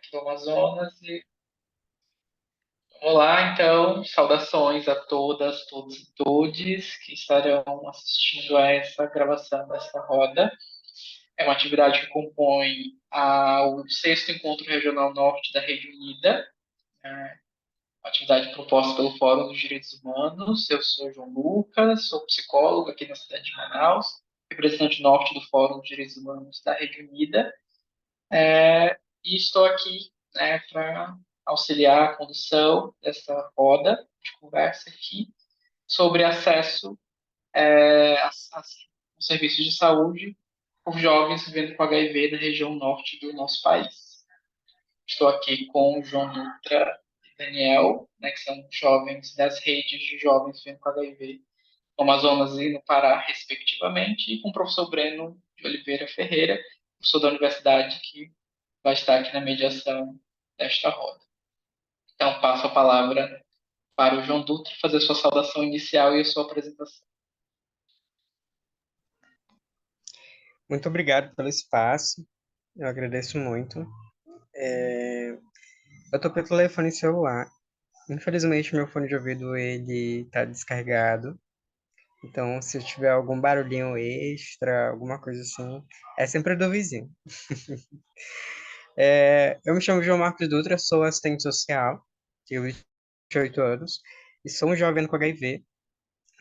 aqui do Amazonas. Olá, então, saudações a todas, todos e todes que estarão assistindo a essa gravação dessa roda. É uma atividade que compõe o sexto Encontro Regional Norte da Rede Unida, uma atividade proposta pelo Fórum dos Direitos Humanos. Eu sou João Lucas, sou psicólogo aqui na cidade de Manaus, representante norte do Fórum dos Direitos Humanos da Rede Unida. E estou aqui, né, para auxiliar a condução dessa roda de conversa aqui sobre acesso aos serviços de saúde por jovens vivendo com HIV na região norte do nosso país. Estou aqui com o João Dutra e Daniel, né, que são jovens das redes de jovens vivendo com HIV no Amazonas e no Pará, respectivamente, e com o professor Breno de Oliveira Ferreira, professor da universidade, que vai estar aqui na mediação desta roda. Então, passo a palavra para o João Dutra fazer sua saudação inicial e a sua apresentação. Muito obrigado pelo espaço, eu agradeço muito. Eu tô pelo telefone celular. Infelizmente, meu fone de ouvido ele tá descarregado. Então, se tiver algum barulhinho extra, alguma coisa assim, é sempre do vizinho. Eu me chamo João Marcos Dutra, sou assistente social, tenho 28 anos, e sou um jovem com HIV,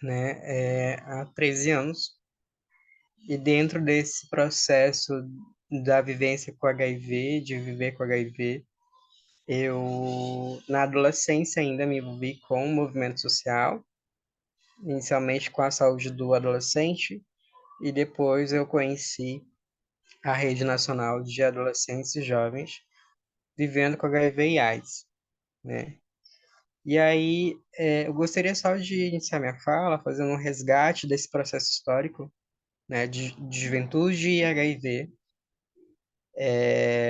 né, há 13 anos. E dentro desse processo da vivência com HIV, de viver com HIV, eu, na adolescência ainda, me envolvi com o movimento social, inicialmente com a saúde do adolescente, e depois eu conheci a Rede Nacional de Adolescentes e Jovens vivendo com HIV e AIDS, né? E aí, eu gostaria só de iniciar minha fala fazendo um resgate desse processo histórico, né, de juventude e HIV.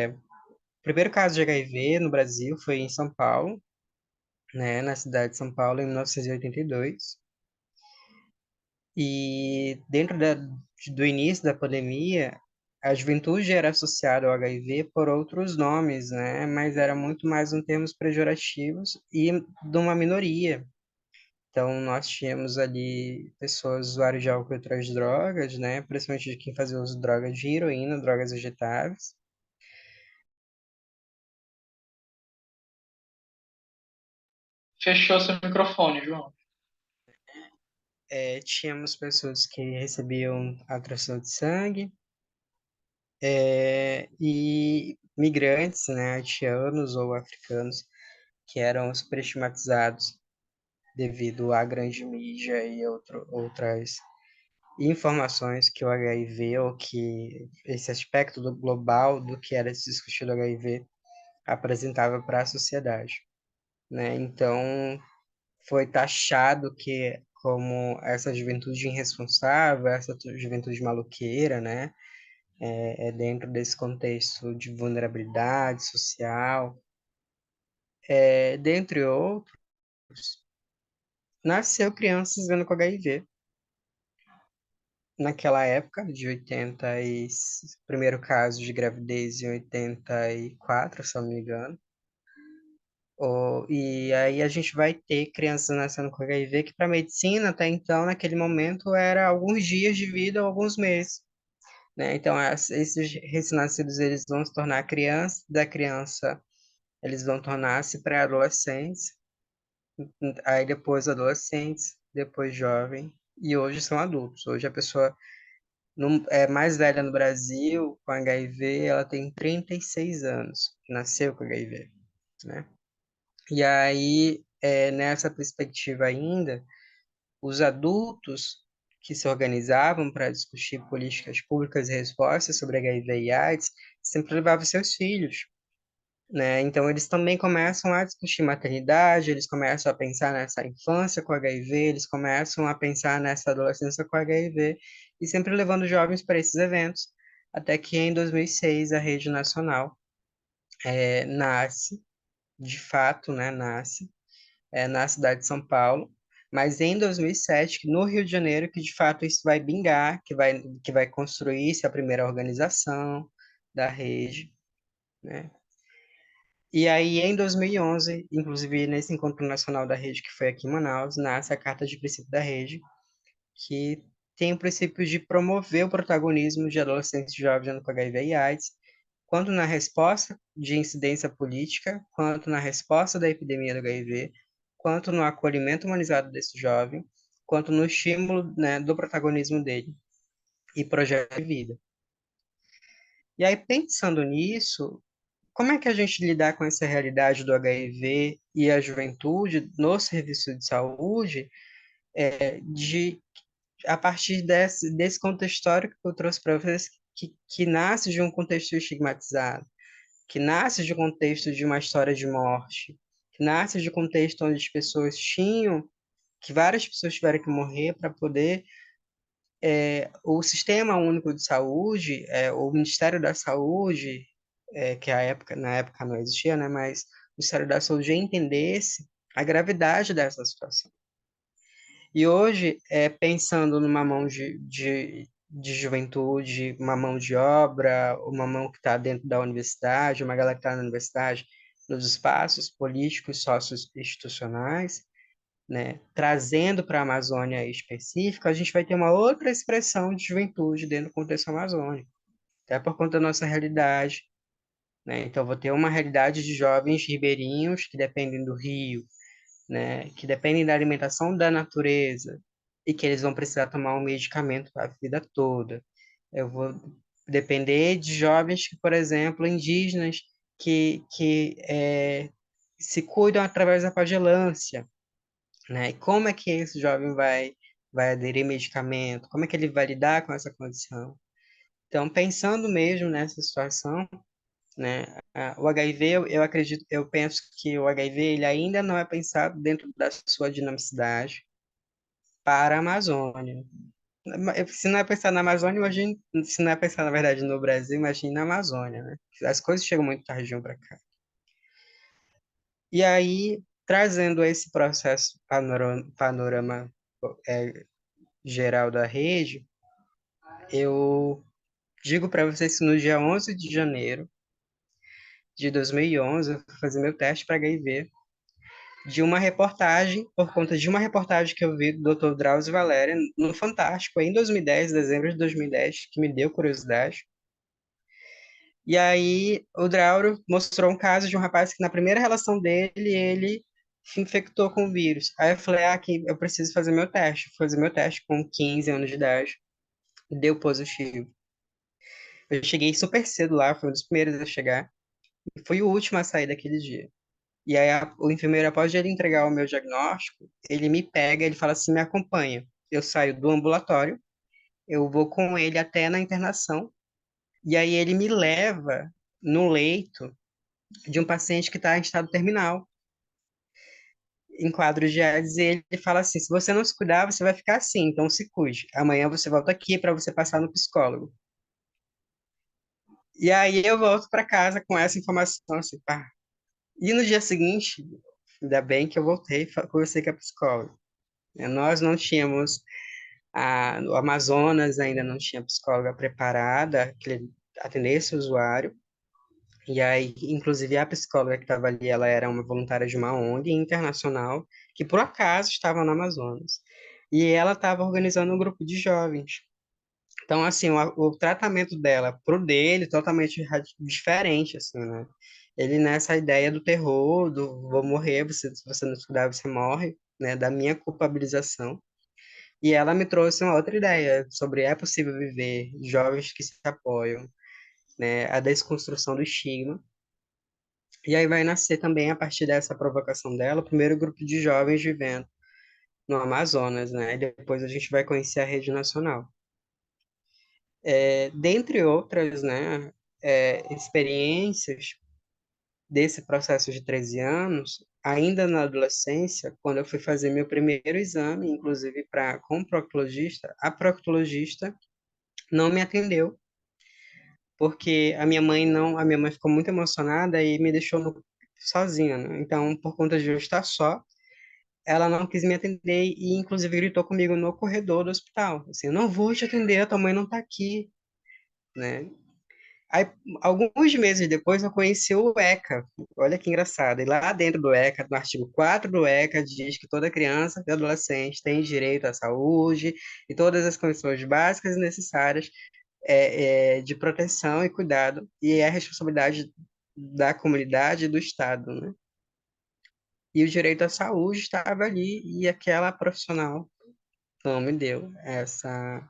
O primeiro caso de HIV no Brasil foi em São Paulo, né, na cidade de São Paulo, em 1982. E dentro do início da pandemia, a juventude era associada ao HIV por outros nomes, né? Mas era muito mais em termos pejorativos e de uma minoria. Então, nós tínhamos ali pessoas usuários de álcool e outras drogas, né? Principalmente de quem fazia uso de drogas de heroína, drogas vegetáveis. Fechou seu microfone, João. Tínhamos pessoas que recebiam a transfusão de sangue, e migrantes, né, haitianos ou africanos, que eram superestigmatizados devido à grande mídia e outras informações que o HIV, ou que esse aspecto do global do que era se discutido HIV, apresentava para a sociedade, né? Então, foi taxado que como essa juventude irresponsável, essa juventude maluqueira, né? Dentro desse contexto de vulnerabilidade social, dentre outros, nasceu crianças vivendo com HIV. Naquela época, de 80 e primeiro caso de gravidez em 84, se eu não me engano. E aí a gente vai ter crianças nascendo com HIV que para a medicina até então, naquele momento, era alguns dias de vida ou alguns meses, né? Então, esses recém-nascidos, eles vão se tornar crianças, da criança eles vão tornar-se pré-adolescentes, aí depois adolescentes, depois jovem, e hoje são adultos. Hoje a pessoa é mais velha no Brasil com HIV, ela tem 36 anos, nasceu com HIV, né? E aí, nessa perspectiva ainda, os adultos que se organizavam para discutir políticas públicas e respostas sobre HIV e AIDS sempre levavam seus filhos, né? Então, eles também começam a discutir maternidade, eles começam a pensar nessa infância com HIV, eles começam a pensar nessa adolescência com HIV, e sempre levando jovens para esses eventos, até que em 2006 a Rede Nacional nasce, de fato, né, nasce, na cidade de São Paulo, mas em 2007, no Rio de Janeiro, que de fato isso vai vingar, que vai construir-se a primeira organização da rede, né? E aí, em 2011, inclusive nesse encontro nacional da rede que foi aqui em Manaus, nasce a Carta de Princípio da Rede, que tem o princípio de promover o protagonismo de adolescentes e jovens com HIV e AIDS, quanto na resposta de incidência política, quanto na resposta da epidemia do HIV, quanto no acolhimento humanizado desse jovem, quanto no estímulo, né, do protagonismo dele e projeto de vida. E aí, pensando nisso, como é que a gente lidar com essa realidade do HIV e a juventude no serviço de saúde, de a partir desse contexto histórico que eu trouxe para vocês, que nasce de um contexto estigmatizado, que nasce de um contexto de uma história de morte, que nasce de um contexto onde as pessoas tinham, que várias pessoas tiveram que morrer para poder o Sistema Único de Saúde, o Ministério da Saúde, que na época não existia, né, mas o Ministério da Saúde entendesse a gravidade dessa situação. E hoje, pensando numa mão de juventude, uma mão de obra, uma mão que está dentro da universidade, uma galera que está na universidade, nos espaços políticos, socioinstitucionais, né, trazendo para a Amazônia específica, a gente vai ter uma outra expressão de juventude dentro do contexto amazônico, até por conta da nossa realidade, né? Então, vou ter uma realidade de jovens ribeirinhos que dependem do rio, né, que dependem da alimentação da natureza e que eles vão precisar tomar um medicamento a vida toda. Eu vou depender de jovens que, por exemplo, indígenas que se cuidam através da pagelância, né? E como é que esse jovem vai aderir medicamento? Como é que ele vai lidar com essa condição? Então, pensando mesmo nessa situação, né? O HIV, eu acredito, eu penso que o HIV ele ainda não é pensado dentro da sua dinamicidade para a Amazônia. Se não é pensar na Amazônia, imagine, se não é pensar, na verdade, no Brasil, imagine na Amazônia, né? As coisas chegam muito tardiam para cá. E aí, trazendo esse processo panorama geral da rede, eu digo para vocês que no dia 11 de janeiro de 2011, eu fui fazer meu teste para HIV de uma reportagem, por conta de uma reportagem que eu vi do Dr. Drauzio Valéria no Fantástico, em 2010, dezembro de 2010, que me deu curiosidade. E aí o Drauzio mostrou um caso de um rapaz que na primeira relação dele, ele se infectou com o vírus. Aí eu falei, que eu preciso fazer meu teste. Fui fazer meu teste com 15 anos de idade. E deu positivo. Eu cheguei super cedo lá, fui um dos primeiros a chegar. E fui o último a sair daquele dia. E aí o enfermeiro, após ele entregar o meu diagnóstico, ele me pega, ele fala assim, me acompanha. Eu saio do ambulatório, eu vou com ele até na internação, e aí ele me leva no leito de um paciente que está em estado terminal, em quadro de AIDS, e ele fala assim, se você não se cuidar, você vai ficar assim, então se cuide. Amanhã você volta aqui para você passar no psicólogo. E aí eu volto para casa com essa informação, assim, pá. E no dia seguinte, ainda bem que eu voltei e conversei com a psicóloga. Nós não tínhamos o Amazonas ainda não tinha psicóloga preparada que atendesse o usuário. E aí, inclusive, a psicóloga que estava ali, ela era uma voluntária de uma ONG internacional que, por acaso, estava no Amazonas. E ela estava organizando um grupo de jovens. Então, assim, o tratamento dela pro dele, totalmente diferente, assim, né? Ele nessa ideia do terror, do vou morrer, se você não estudar, você morre, né? Da minha culpabilização. E ela me trouxe uma outra ideia sobre é possível viver, jovens que se apoiam, né, a desconstrução do estigma. E aí vai nascer também, a partir dessa provocação dela, o primeiro grupo de jovens vivendo no Amazonas, né? E depois a gente vai conhecer a rede nacional. Dentre outras, né, experiências desse processo de 13 anos, ainda na adolescência, quando eu fui fazer meu primeiro exame, inclusive com o proctologista, a proctologista não me atendeu porque a minha mãe ficou muito emocionada e me deixou sozinha, né? Então, por conta de eu estar só, ela não quis me atender e, inclusive, gritou comigo no corredor do hospital, assim, eu não vou te atender, a tua mãe não tá aqui, né? Aí, alguns meses depois, eu conheci o ECA. Olha que engraçado. E lá dentro do ECA, no artigo 4 do ECA, diz que toda criança e adolescente tem direito à saúde e todas as condições básicas e necessárias de proteção e cuidado, e é a responsabilidade da comunidade e do Estado, né? E o direito à saúde estava ali, e aquela profissional não me deu essa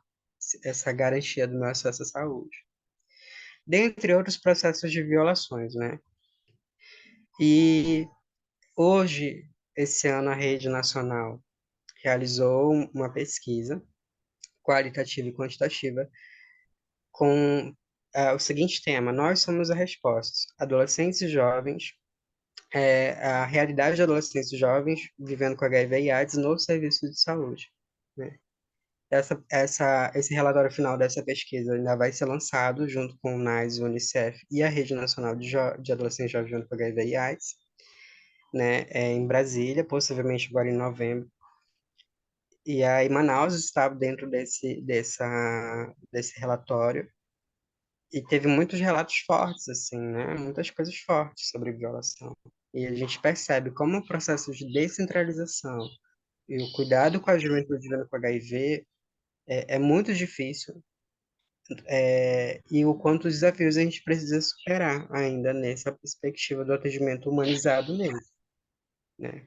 garantia do meu acesso à saúde. Dentre outros processos de violações, né? E hoje, esse ano, a Rede Nacional realizou uma pesquisa qualitativa e quantitativa com o seguinte tema: Nós somos a resposta. Adolescentes e jovens, a realidade de adolescentes e jovens vivendo com HIV e AIDS no serviço de saúde, né? Esse relatório final dessa pesquisa ainda vai ser lançado junto com o NICE, o Unicef e a Rede Nacional de Adolescentes e Jovens vivendo com HIV e AIDS, né, em Brasília, possivelmente agora em novembro. E aí Manaus estava dentro desse relatório e teve muitos relatos fortes, assim, né, muitas coisas fortes sobre violação. E a gente percebe como o processo de descentralização e o cuidado com a juventude vivendo com HIV é muito difícil, e o quanto os desafios a gente precisa superar ainda nessa perspectiva do atendimento humanizado nele, né?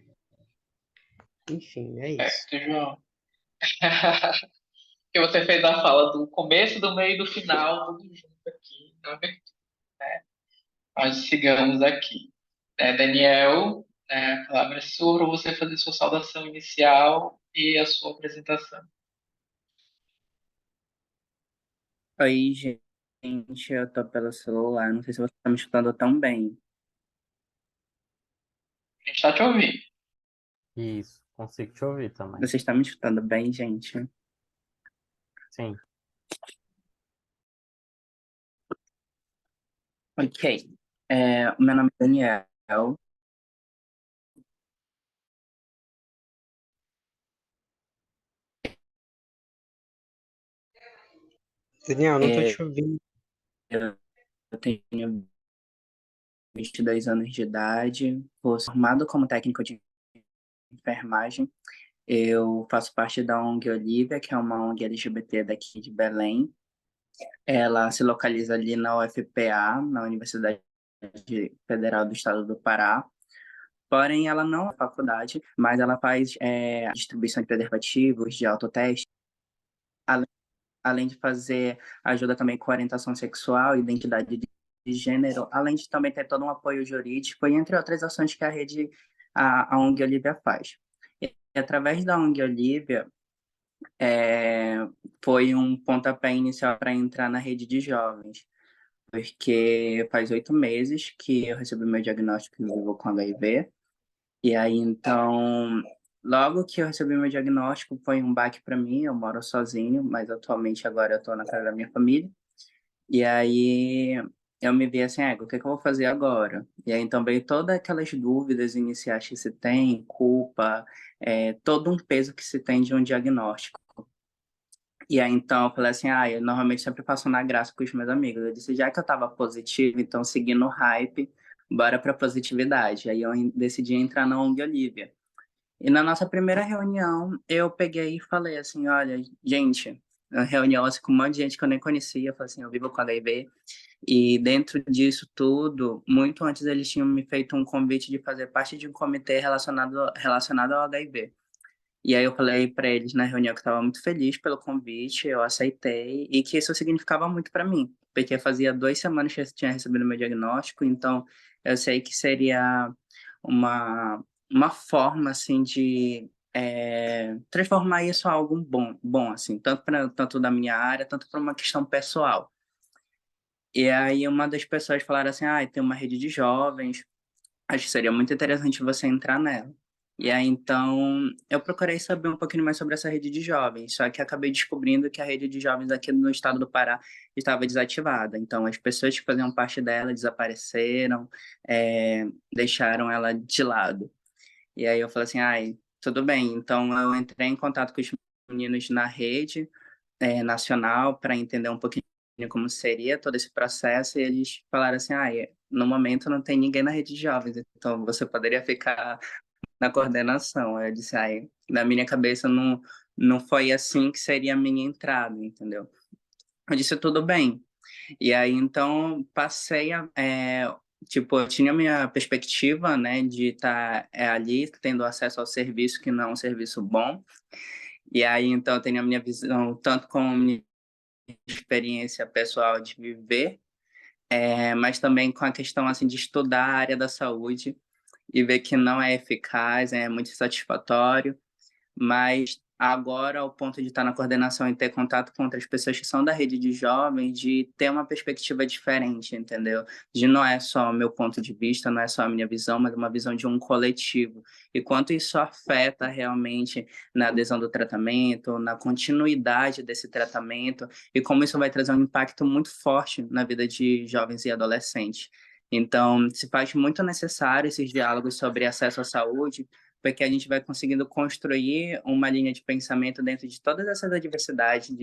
Enfim, é isso. Certo, João. Que você fez a fala do começo, do meio e do final, tudo junto aqui, na abertura, né? Mas sigamos aqui. Daniel, a palavra é sua para você fazer sua saudação inicial e a sua apresentação. Oi, gente, eu tô pelo celular, não sei se você tá me escutando tão bem. A gente está te ouvindo. Isso, consigo te ouvir também. Você está me escutando bem, gente? Sim. Ok. O meu nome é Daniel. Daniel, não estou É, te ouvindo. eu tenho 22 anos de idade, sou formado como técnico de enfermagem. Eu faço parte da ONG Olivia, que é uma ONG LGBT daqui de Belém. Ela se localiza ali na UFPA, na Universidade Federal do Estado do Pará. Porém, ela não é faculdade, mas ela faz distribuição de preservativos, de autoteste, além, além de fazer ajuda também com orientação sexual, identidade de gênero, além de também ter todo um apoio jurídico, e entre outras ações que a ONG Olivia faz. E através da ONG Olivia, é, foi um pontapé inicial para entrar na rede de jovens, porque faz 8 meses que eu recebi meu diagnóstico de vivo com HIV. E aí, então, logo que eu recebi meu diagnóstico, foi um baque para mim. Eu moro sozinho, mas atualmente agora eu estou na casa da minha família. E aí eu me vi assim, o que é que eu vou fazer agora? E aí então veio todas aquelas dúvidas iniciais que se tem, culpa, todo um peso que se tem de um diagnóstico. E aí então eu falei assim, eu normalmente sempre passo na graça com os meus amigos. Eu disse, já que eu estava positivo, então seguindo o hype, bora para positividade. Aí eu decidi entrar na ONG Olivia. E na nossa primeira reunião, eu peguei e falei assim, olha, gente, uma reunião assim, com um monte de gente que eu nem conhecia, eu falei assim, eu vivo com HIV, e dentro disso tudo, muito antes eles tinham me feito um convite de fazer parte de um comitê relacionado ao HIV. E aí eu falei para eles na reunião que eu estava muito feliz pelo convite, eu aceitei, e que isso significava muito para mim, porque fazia 2 semanas que eu tinha recebido meu diagnóstico, então eu sei que seria uma, uma forma, assim, de transformar isso em algo bom assim, tanto da minha área, tanto para uma questão pessoal. E aí uma das pessoas falaram assim, tem uma rede de jovens, acho que seria muito interessante você entrar nela. E aí, então, eu procurei saber um pouquinho mais sobre essa rede de jovens, só que acabei descobrindo que a rede de jovens aqui no estado do Pará estava desativada. Então, as pessoas que faziam parte dela desapareceram, deixaram ela de lado. E aí eu falei assim, tudo bem. Então, eu entrei em contato com os meninos na rede nacional para entender um pouquinho como seria todo esse processo, e eles falaram assim, no momento não tem ninguém na rede de jovens, então você poderia ficar na coordenação. Aí eu disse, na minha cabeça não foi assim que seria a minha entrada, entendeu? Eu disse, tudo bem. E aí, então, passei tipo, eu tinha a minha perspectiva, né, de estar ali, tendo acesso ao serviço, que não é um serviço bom. E aí, então, eu tenho a minha visão, tanto como minha experiência pessoal de viver, mas também com a questão, assim, de estudar a área da saúde e ver que não é eficaz, é muito satisfatório, mas agora, ao ponto de estar na coordenação e ter contato com outras pessoas que são da rede de jovens, de ter uma perspectiva diferente, entendeu? De não é só o meu ponto de vista, não é só a minha visão, mas uma visão de um coletivo. E quanto isso afeta realmente na adesão do tratamento, na continuidade desse tratamento, e como isso vai trazer um impacto muito forte na vida de jovens e adolescentes. Então, se faz muito necessário esses diálogos sobre acesso à saúde, porque a gente vai conseguindo construir uma linha de pensamento dentro de todas essas adversidades,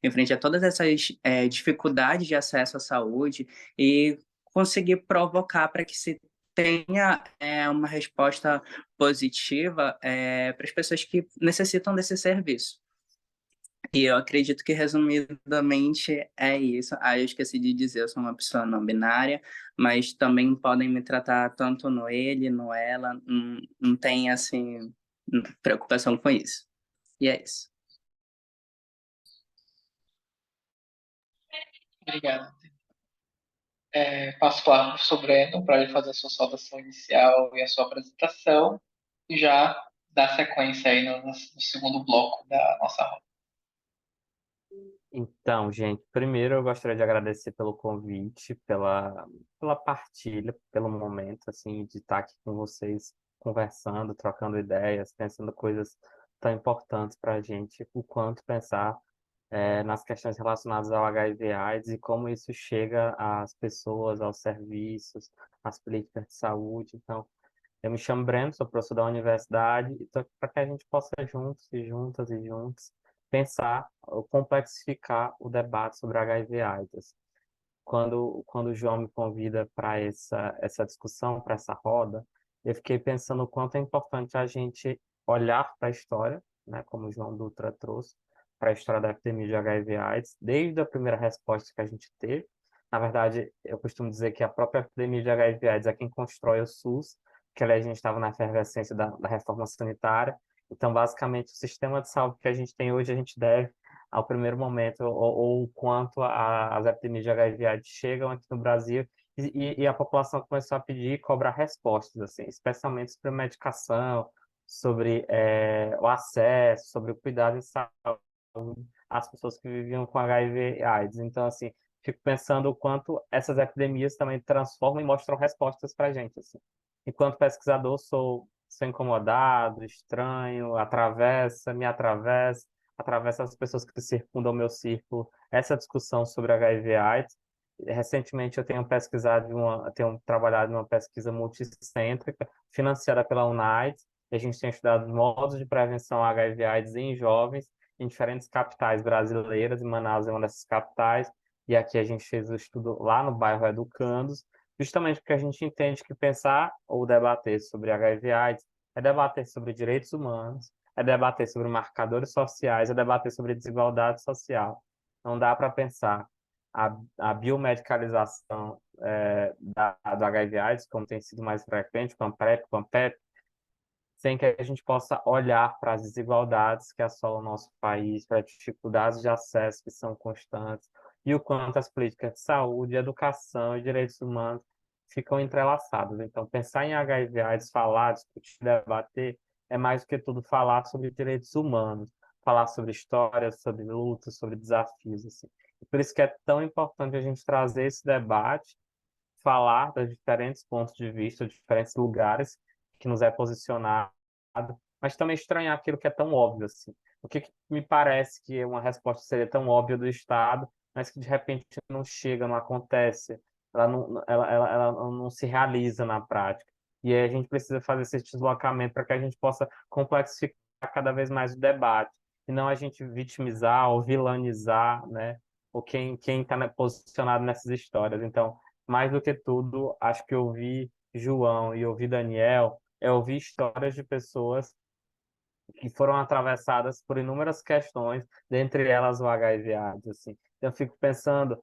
em frente a todas essas dificuldades de acesso à saúde e conseguir provocar para que se tenha uma resposta positiva para as pessoas que necessitam desse serviço. E eu acredito que, resumidamente, é isso. Eu esqueci de dizer, eu sou uma pessoa não binária, mas também podem me tratar tanto no ele, no ela, não tem, assim, preocupação com isso. E é isso. Obrigado. Passo a palavra para o professor Breno para ele fazer a sua saudação inicial e a sua apresentação, e já dar sequência aí no segundo bloco da nossa roda. Então, gente, primeiro eu gostaria de agradecer pelo convite, pela partilha, pelo momento, assim, de estar aqui com vocês, conversando, trocando ideias, pensando coisas tão importantes para a gente, o quanto pensar nas questões relacionadas ao HIV/AIDS e como isso chega às pessoas, aos serviços, às políticas de saúde. Então, eu me chamo Breno, sou professor da universidade e estou aqui para que a gente possa juntos e juntas e juntos pensar ou complexificar o debate sobre HIV/AIDS. Quando o João me convida para essa discussão, para essa roda, eu fiquei pensando o quanto é importante a gente olhar para a história, né, como o João Dutra trouxe, para a história da epidemia de HIV/AIDS, desde a primeira resposta que a gente teve. Na verdade, eu costumo dizer que a própria epidemia de HIV/AIDS é quem constrói o SUS, que ali a gente estava na efervescência da reforma sanitária. Então, basicamente, o sistema de saúde que a gente tem hoje, a gente deve ao primeiro momento, ou quanto as epidemias de HIV/AIDS chegam aqui no Brasil, e a população começou a pedir e cobrar respostas, assim, especialmente sobre a medicação, sobre o acesso, sobre o cuidado em saúde às pessoas que viviam com HIV/AIDS. Então, assim, fico pensando o quanto essas epidemias também transformam e mostram respostas para a gente, assim. Enquanto pesquisador, sou incomodado, estranho, me atravessa as pessoas que circundam o meu círculo, essa discussão sobre HIV/AIDS. Recentemente eu tenho trabalhado em uma pesquisa multicêntrica, financiada pela UNAIDS, e a gente tem estudado modos de prevenção a HIV/AIDS em jovens, em diferentes capitais brasileiras, e Manaus é uma dessas capitais, e aqui a gente fez o estudo lá no bairro Educandos, justamente porque a gente entende que pensar ou debater sobre HIV/AIDS é debater sobre direitos humanos, é debater sobre marcadores sociais, é debater sobre desigualdade social. Não dá para pensar a biomedicalização do HIV/AIDS, como tem sido mais frequente, com a PrEP, com a PEP, sem que a gente possa olhar para as desigualdades que assolam o nosso país, para as dificuldades de acesso que são constantes, e o quanto as políticas de saúde, educação e direitos humanos ficam entrelaçadas. Então, pensar em HIV/AIDS, falar, discutir, debater, é mais do que tudo falar sobre direitos humanos, falar sobre histórias, sobre lutas, sobre desafios, assim. E por isso que é tão importante a gente trazer esse debate, falar dos diferentes pontos de vista, de diferentes lugares que nos é posicionado, mas também estranhar aquilo que é tão óbvio assim. O que me parece que uma resposta seria tão óbvia do Estado, mas que de repente não chega, não acontece, ela não se realiza na prática. E aí a gente precisa fazer esse deslocamento para que a gente possa complexificar cada vez mais o debate, e não a gente vitimizar ou vilanizar, né, ou quem está posicionado nessas histórias. Então, mais do que tudo, acho que ouvir João e ouvir Daniel é ouvir histórias de pessoas que foram atravessadas por inúmeras questões, dentre elas o HIV/AIDS, assim. Então, eu fico pensando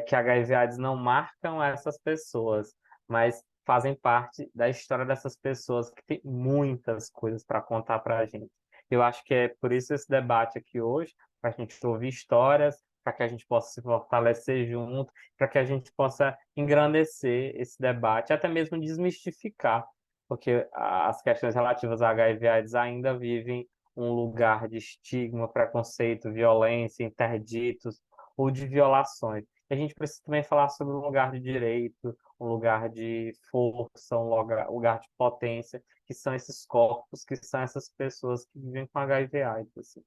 que HIV/AIDS não marcam essas pessoas, mas fazem parte da história dessas pessoas que tem muitas coisas para contar para a gente. Eu acho que é por isso esse debate aqui hoje, para a gente ouvir histórias, para que a gente possa se fortalecer junto, para que a gente possa engrandecer esse debate, até mesmo desmistificar porque as questões relativas a HIV/AIDS ainda vivem um lugar de estigma, preconceito, violência, interditos ou de violações. E a gente precisa também falar sobre um lugar de direito, um lugar de força, um lugar de potência, que são esses corpos, que são essas pessoas que vivem com HIV/AIDS, assim.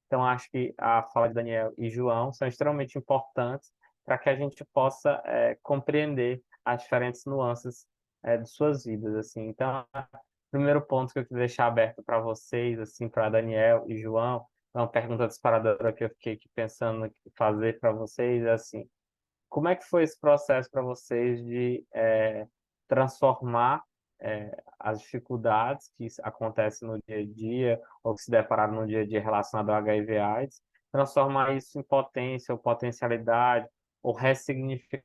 Então, acho que a fala de Daniel e João são extremamente importantes para que a gente possa compreender as diferentes nuances de suas vidas, assim. Então, o primeiro ponto que eu queria deixar aberto para vocês, assim, para Daniel e João, é uma pergunta disparadora que eu fiquei aqui pensando em fazer para vocês, é assim, como é que foi esse processo para vocês de transformar as dificuldades que acontecem no dia a dia ou que se depararam no dia a dia relacionado ao HIV/AIDS, transformar isso em potência ou potencialidade ou ressignificar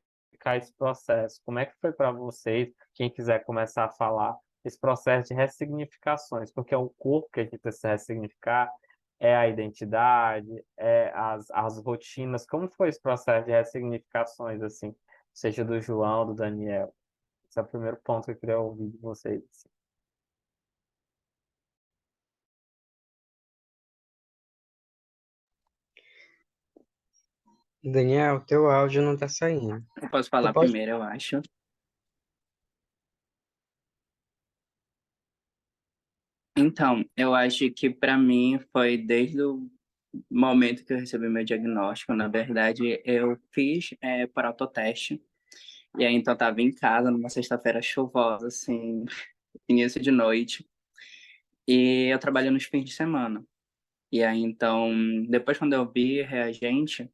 esse processo? Como é que foi para vocês, quem quiser começar a falar, esse processo de ressignificações? Porque é o corpo que a gente precisa ressignificar, é a identidade, é as rotinas. Como foi esse processo de ressignificações, assim, seja do João, do Daniel? Esse é o primeiro ponto que eu queria ouvir de vocês, assim. Daniel, teu áudio não tá saindo. Eu posso Tu falar pode? primeiro, eu acho. Então, eu acho que para mim foi desde o momento que eu recebi meu diagnóstico, na verdade, eu fiz por autoteste, e aí então eu tava em casa numa sexta-feira chuvosa, assim, início de noite, e eu trabalho nos fins de semana. E aí então, depois quando eu vi reagente,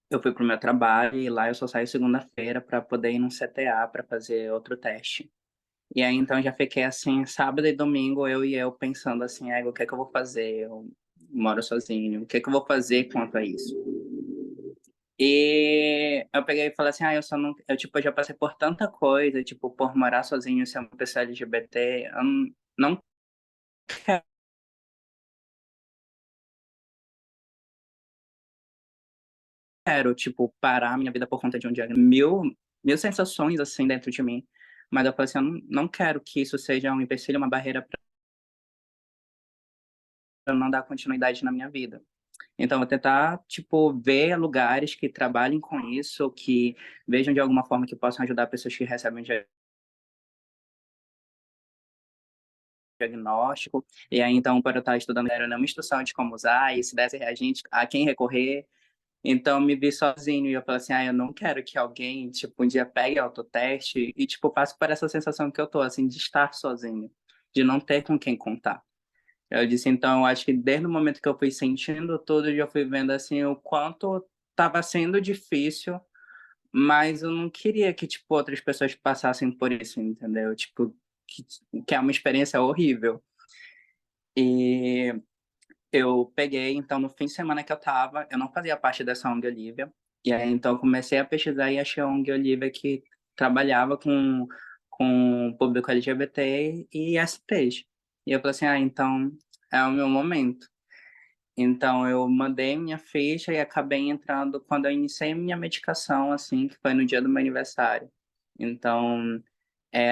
eu fui pro meu trabalho e lá eu só saio segunda-feira para poder ir num CTA para fazer outro teste. E aí então já fiquei assim, sábado e domingo eu pensando assim, o que é que eu vou fazer? Eu moro sozinho, o que é que eu vou fazer quanto a isso? E eu peguei e falei assim, eu só não, eu tipo, eu já passei por tanta coisa, tipo, por morar sozinho, ser uma pessoa LGBT, eu não quero, tipo, parar a minha vida por conta de um diagnóstico. Mil sensações assim dentro de mim, mas eu falei assim, eu não quero que isso seja um empecilho, uma barreira para eu não dar continuidade na minha vida. Então, vou tentar, tipo, ver lugares que trabalhem com isso, que vejam de alguma forma que possam ajudar pessoas que recebem diagnóstico. E aí, então, para eu estar estudando, era uma instrução de como usar, e se desse reagente, a quem recorrer. Então, me vi sozinho, e eu falei assim, eu não quero que alguém, tipo, um dia pegue autoteste e, tipo, passe por essa sensação que eu tô, assim, de estar sozinho, de não ter com quem contar. Eu disse, então, eu acho que desde o momento que eu fui sentindo tudo, eu já fui vendo, assim, o quanto estava sendo difícil, mas eu não queria que, tipo, outras pessoas passassem por isso, entendeu? Tipo, que é uma experiência horrível. E eu peguei, então, no fim de semana que eu não fazia parte dessa ONG Olivia, e aí, então, eu comecei a pesquisar e achei a ONG Olivia que trabalhava com o público LGBT e STs. E eu falei assim, então, é o meu momento. Então, eu mandei minha ficha e acabei entrando quando eu iniciei minha medicação, assim, que foi no dia do meu aniversário. Então,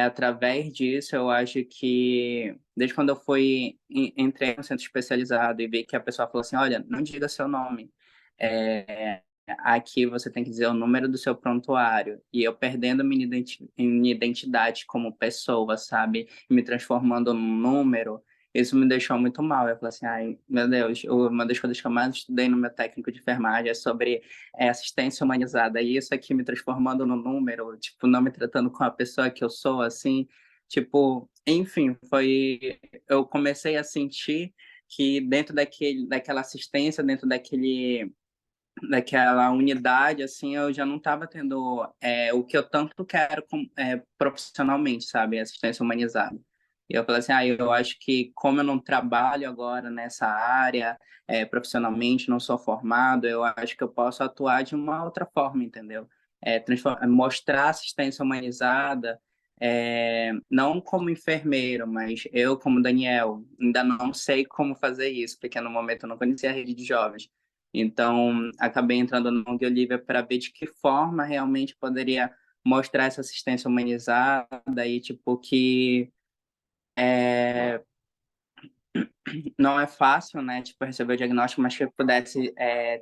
através disso, eu acho que, desde quando eu entrei no centro especializado e vi que a pessoa falou assim, olha, não diga seu nome, aqui você tem que dizer o número do seu prontuário, e eu perdendo minha identidade como pessoa, sabe, me transformando num número, isso me deixou muito mal. Eu falei assim, meu Deus, uma das coisas que eu mais estudei no meu técnico de enfermagem é sobre assistência humanizada. E isso aqui me transformando no número, tipo, não me tratando com a pessoa que eu sou, assim, tipo, enfim, eu comecei a sentir que dentro daquela assistência, dentro daquela unidade, assim, eu já não estava tendo o que eu tanto quero profissionalmente, sabe? Assistência humanizada. E eu falei assim, eu acho que como eu não trabalho agora nessa área profissionalmente, não sou formado, eu acho que eu posso atuar de uma outra forma, entendeu? Mostrar assistência humanizada, não como enfermeiro, mas eu, como Daniel, ainda não sei como fazer isso, porque no momento eu não conhecia a rede de jovens. Então, acabei entrando no ONG Olivia para ver de que forma realmente poderia mostrar essa assistência humanizada e, tipo, que não é fácil, né, tipo, receber o diagnóstico, mas que eu pudesse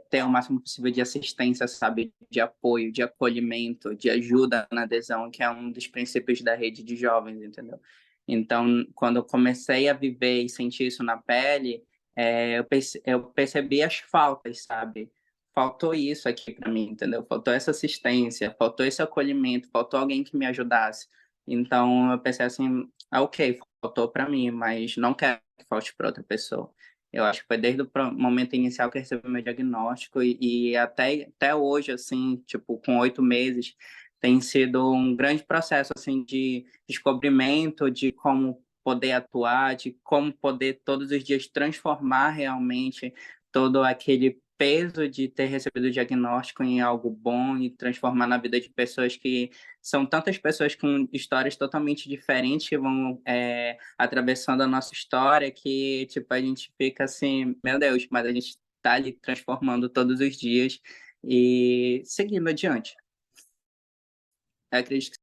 ter o máximo possível de assistência, sabe, de apoio, de acolhimento, de ajuda na adesão, que é um dos princípios da rede de jovens, entendeu? Então, quando eu comecei a viver e sentir isso na pele, eu percebi as faltas, sabe? Faltou isso aqui para mim, entendeu? Faltou essa assistência, faltou esse acolhimento, faltou alguém que me ajudasse. Então, eu pensei assim, ok, faltou para mim, mas não quero que falte para outra pessoa. Eu acho que foi desde o momento inicial que eu recebi meu diagnóstico e até hoje, assim, tipo, com 8 meses, tem sido um grande processo, assim, de descobrimento de como poder atuar, de como poder todos os dias transformar realmente todo aquele peso de ter recebido o diagnóstico em algo bom e transformar na vida de pessoas que são tantas pessoas com histórias totalmente diferentes que vão atravessando a nossa história que, tipo, a gente fica assim, meu Deus, mas a gente tá ali transformando todos os dias e seguindo adiante. Eu acredito que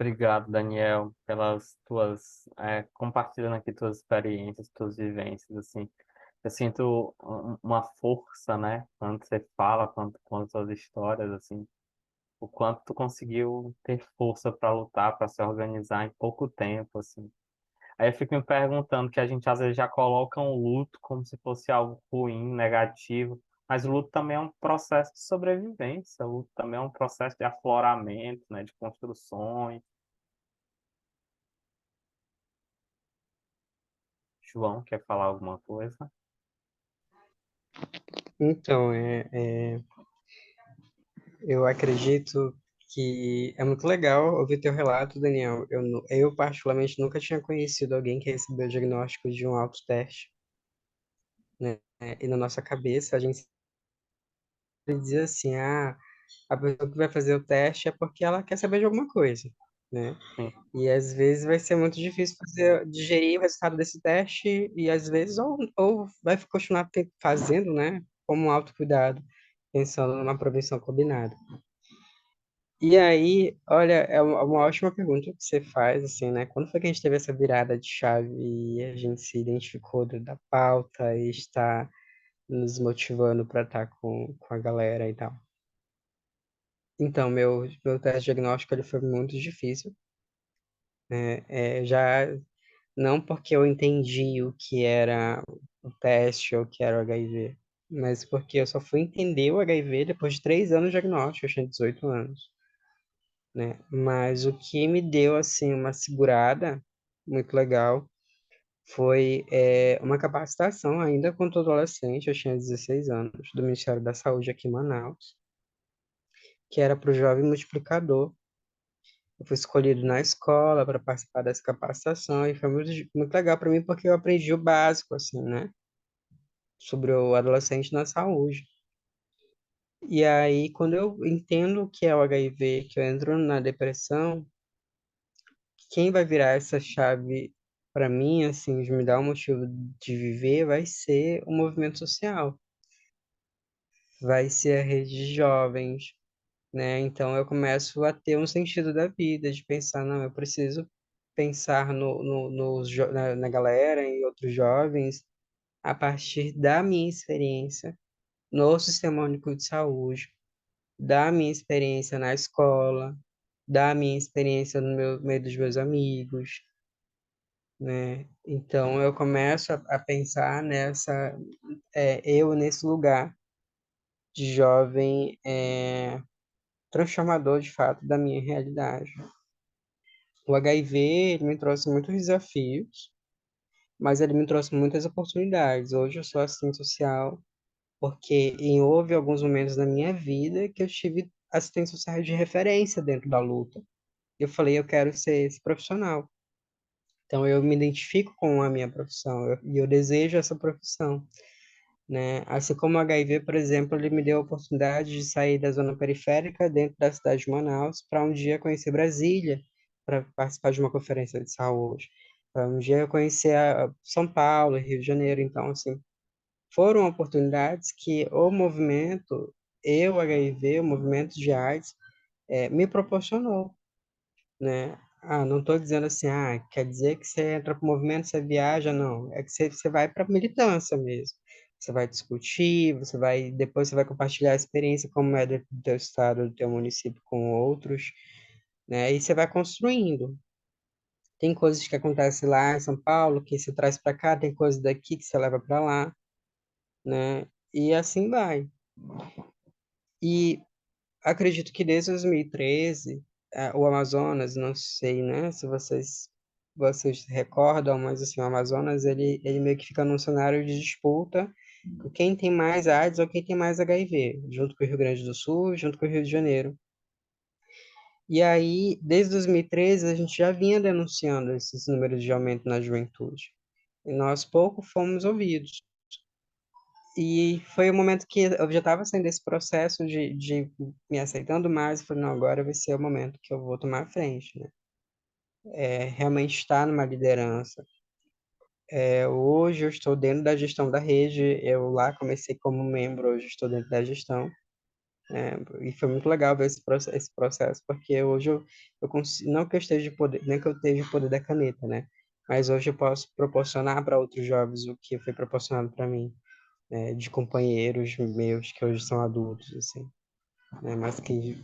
Obrigado, Daniel, pelas tuas, compartilhando aqui tuas experiências, tuas vivências, assim. Eu sinto uma força, né, quando você fala, quando conta suas histórias, assim, o quanto tu conseguiu ter força para lutar, para se organizar em pouco tempo, assim. Aí eu fico me perguntando que a gente às vezes já coloca um luto como se fosse algo ruim, negativo, mas o luto também é um processo de sobrevivência, o luto também é um processo de afloramento, né, de construções. João, quer falar alguma coisa? Então, eu acredito que é muito legal ouvir teu relato, Daniel. Eu particularmente nunca tinha conhecido alguém que recebeu o diagnóstico de um autoteste, né? E na nossa cabeça a gente diz assim, a pessoa que vai fazer o teste é porque ela quer saber de alguma coisa, né? Sim. E às vezes vai ser muito difícil digerir o resultado desse teste e às vezes ou vai continuar fazendo, né? Como um autocuidado, pensando numa prevenção combinada. E aí, olha, é uma ótima pergunta que você faz, assim, né? Quando foi que a gente teve essa virada de chave e a gente se identificou da pauta e está nos motivando para estar com a galera e tal? Então, meu teste diagnóstico ele foi muito difícil, né? Já não porque eu entendi o que era o teste ou o que era o HIV, mas porque eu só fui entender o HIV depois de 3 anos de diagnóstico, eu tinha 18 anos, né? Mas o que me deu, assim, uma segurada muito legal foi uma capacitação ainda quando adolescente, eu tinha 16 anos, do Ministério da Saúde aqui em Manaus, que era para o jovem multiplicador. Eu fui escolhido na escola para participar dessa capacitação e foi muito legal para mim porque eu aprendi o básico, assim, né? Sobre o adolescente na saúde. E aí, quando eu entendo o que é o HIV, que eu entro na depressão, quem vai virar essa chave para mim, assim, de me dar um motivo de viver, vai ser o movimento social, vai ser a rede de jovens, né? Então eu começo a ter um sentido da vida, de pensar, não, eu preciso pensar na galera e outros jovens a partir da minha experiência no Sistema Único de Saúde, da minha experiência na escola, da minha experiência no meio dos meus amigos, né? Então eu começo a pensar eu nesse lugar de jovem transformador de fato da minha realidade. O HIV ele me trouxe muitos desafios, mas ele me trouxe muitas oportunidades. Hoje eu sou assistente social porque houve alguns momentos na minha vida que eu tive assistente social de referência dentro da luta. Eu falei, eu quero ser esse profissional. Então eu me identifico com a minha profissão e eu desejo essa profissão, né? Assim como o HIV, por exemplo, ele me deu a oportunidade de sair da zona periférica dentro da cidade de Manaus para um dia conhecer Brasília, para participar de uma conferência de saúde, para um dia conhecer São Paulo, Rio de Janeiro. Então, assim, foram oportunidades que o movimento, eu, HIV, o movimento de AIDS, me proporcionou, né? Ah, não estou dizendo assim, quer dizer que você entra para o movimento, você viaja, não. É que você vai para a militância mesmo. Você vai discutir, depois você vai compartilhar a experiência como é do teu estado, do teu município com outros, né? E você vai construindo. Tem coisas que acontecem lá em São Paulo que você traz para cá, tem coisas daqui que você leva para lá, né? E assim vai. E acredito que desde 2013, o Amazonas, não sei, né, se vocês recordam, mas assim, o Amazonas, ele meio que fica num cenário de disputa com quem tem mais AIDS ou quem tem mais HIV, junto com o Rio Grande do Sul, junto com o Rio de Janeiro. E aí, desde 2013, a gente já vinha denunciando esses números de aumento na juventude. E nós pouco fomos ouvidos. E foi o momento que eu já estava saindo desse processo de me aceitando mais, e falei, não, agora vai ser o momento que eu vou tomar a frente, né? Realmente estar numa liderança. Hoje eu estou dentro da gestão da rede, eu lá comecei como membro, hoje estou dentro da gestão, né? E foi muito legal ver esse processo, porque hoje eu consigo, não que eu esteja de poder, nem que eu esteja o poder da caneta, né? Mas hoje eu posso proporcionar para outros jovens o que foi proporcionado para mim, de companheiros meus que hoje são adultos, assim, né? Mas que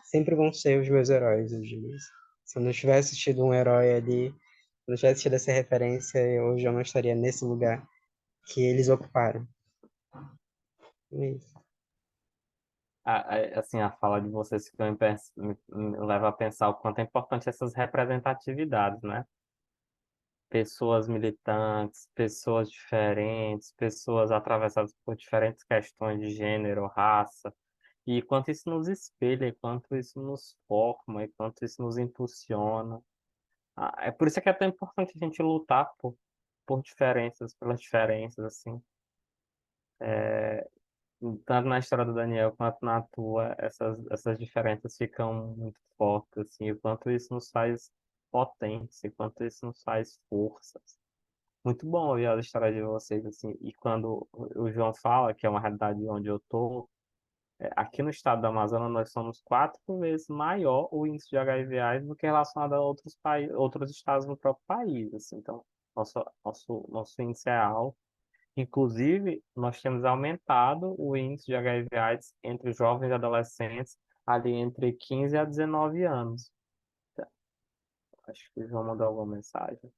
sempre vão ser os meus heróis, eu digo isso. Se eu não tivesse tido um herói ali, se eu não tivesse tido essa referência, hoje eu não estaria nesse lugar que eles ocuparam. É isso. Assim, a fala de vocês que me leva a pensar o quanto é importante essas representatividades, né? Pessoas militantes, pessoas diferentes, pessoas atravessadas por diferentes questões de gênero, raça, e quanto isso nos espelha, e quanto isso nos forma, e quanto isso nos impulsiona. É por isso que é tão importante a gente lutar por diferenças, pelas diferenças, assim. Tanto na história do Daniel quanto na tua, essas diferenças ficam muito fortes, assim, e o quanto isso nos faz potência, e quanto isso nos faz forças. Muito bom ouvir a história de vocês, assim, e quando o João fala, que é uma realidade onde eu tô, aqui no estado do Amazonas nós somos 4 vezes maior o índice de HIV/AIDS do que relacionado a outros países, outros estados no próprio país, assim, então nosso índice é alto. Inclusive, nós temos aumentado o índice de HIV/AIDS entre jovens e adolescentes ali entre 15 a 19 anos. Acho que o João mandou alguma mensagem.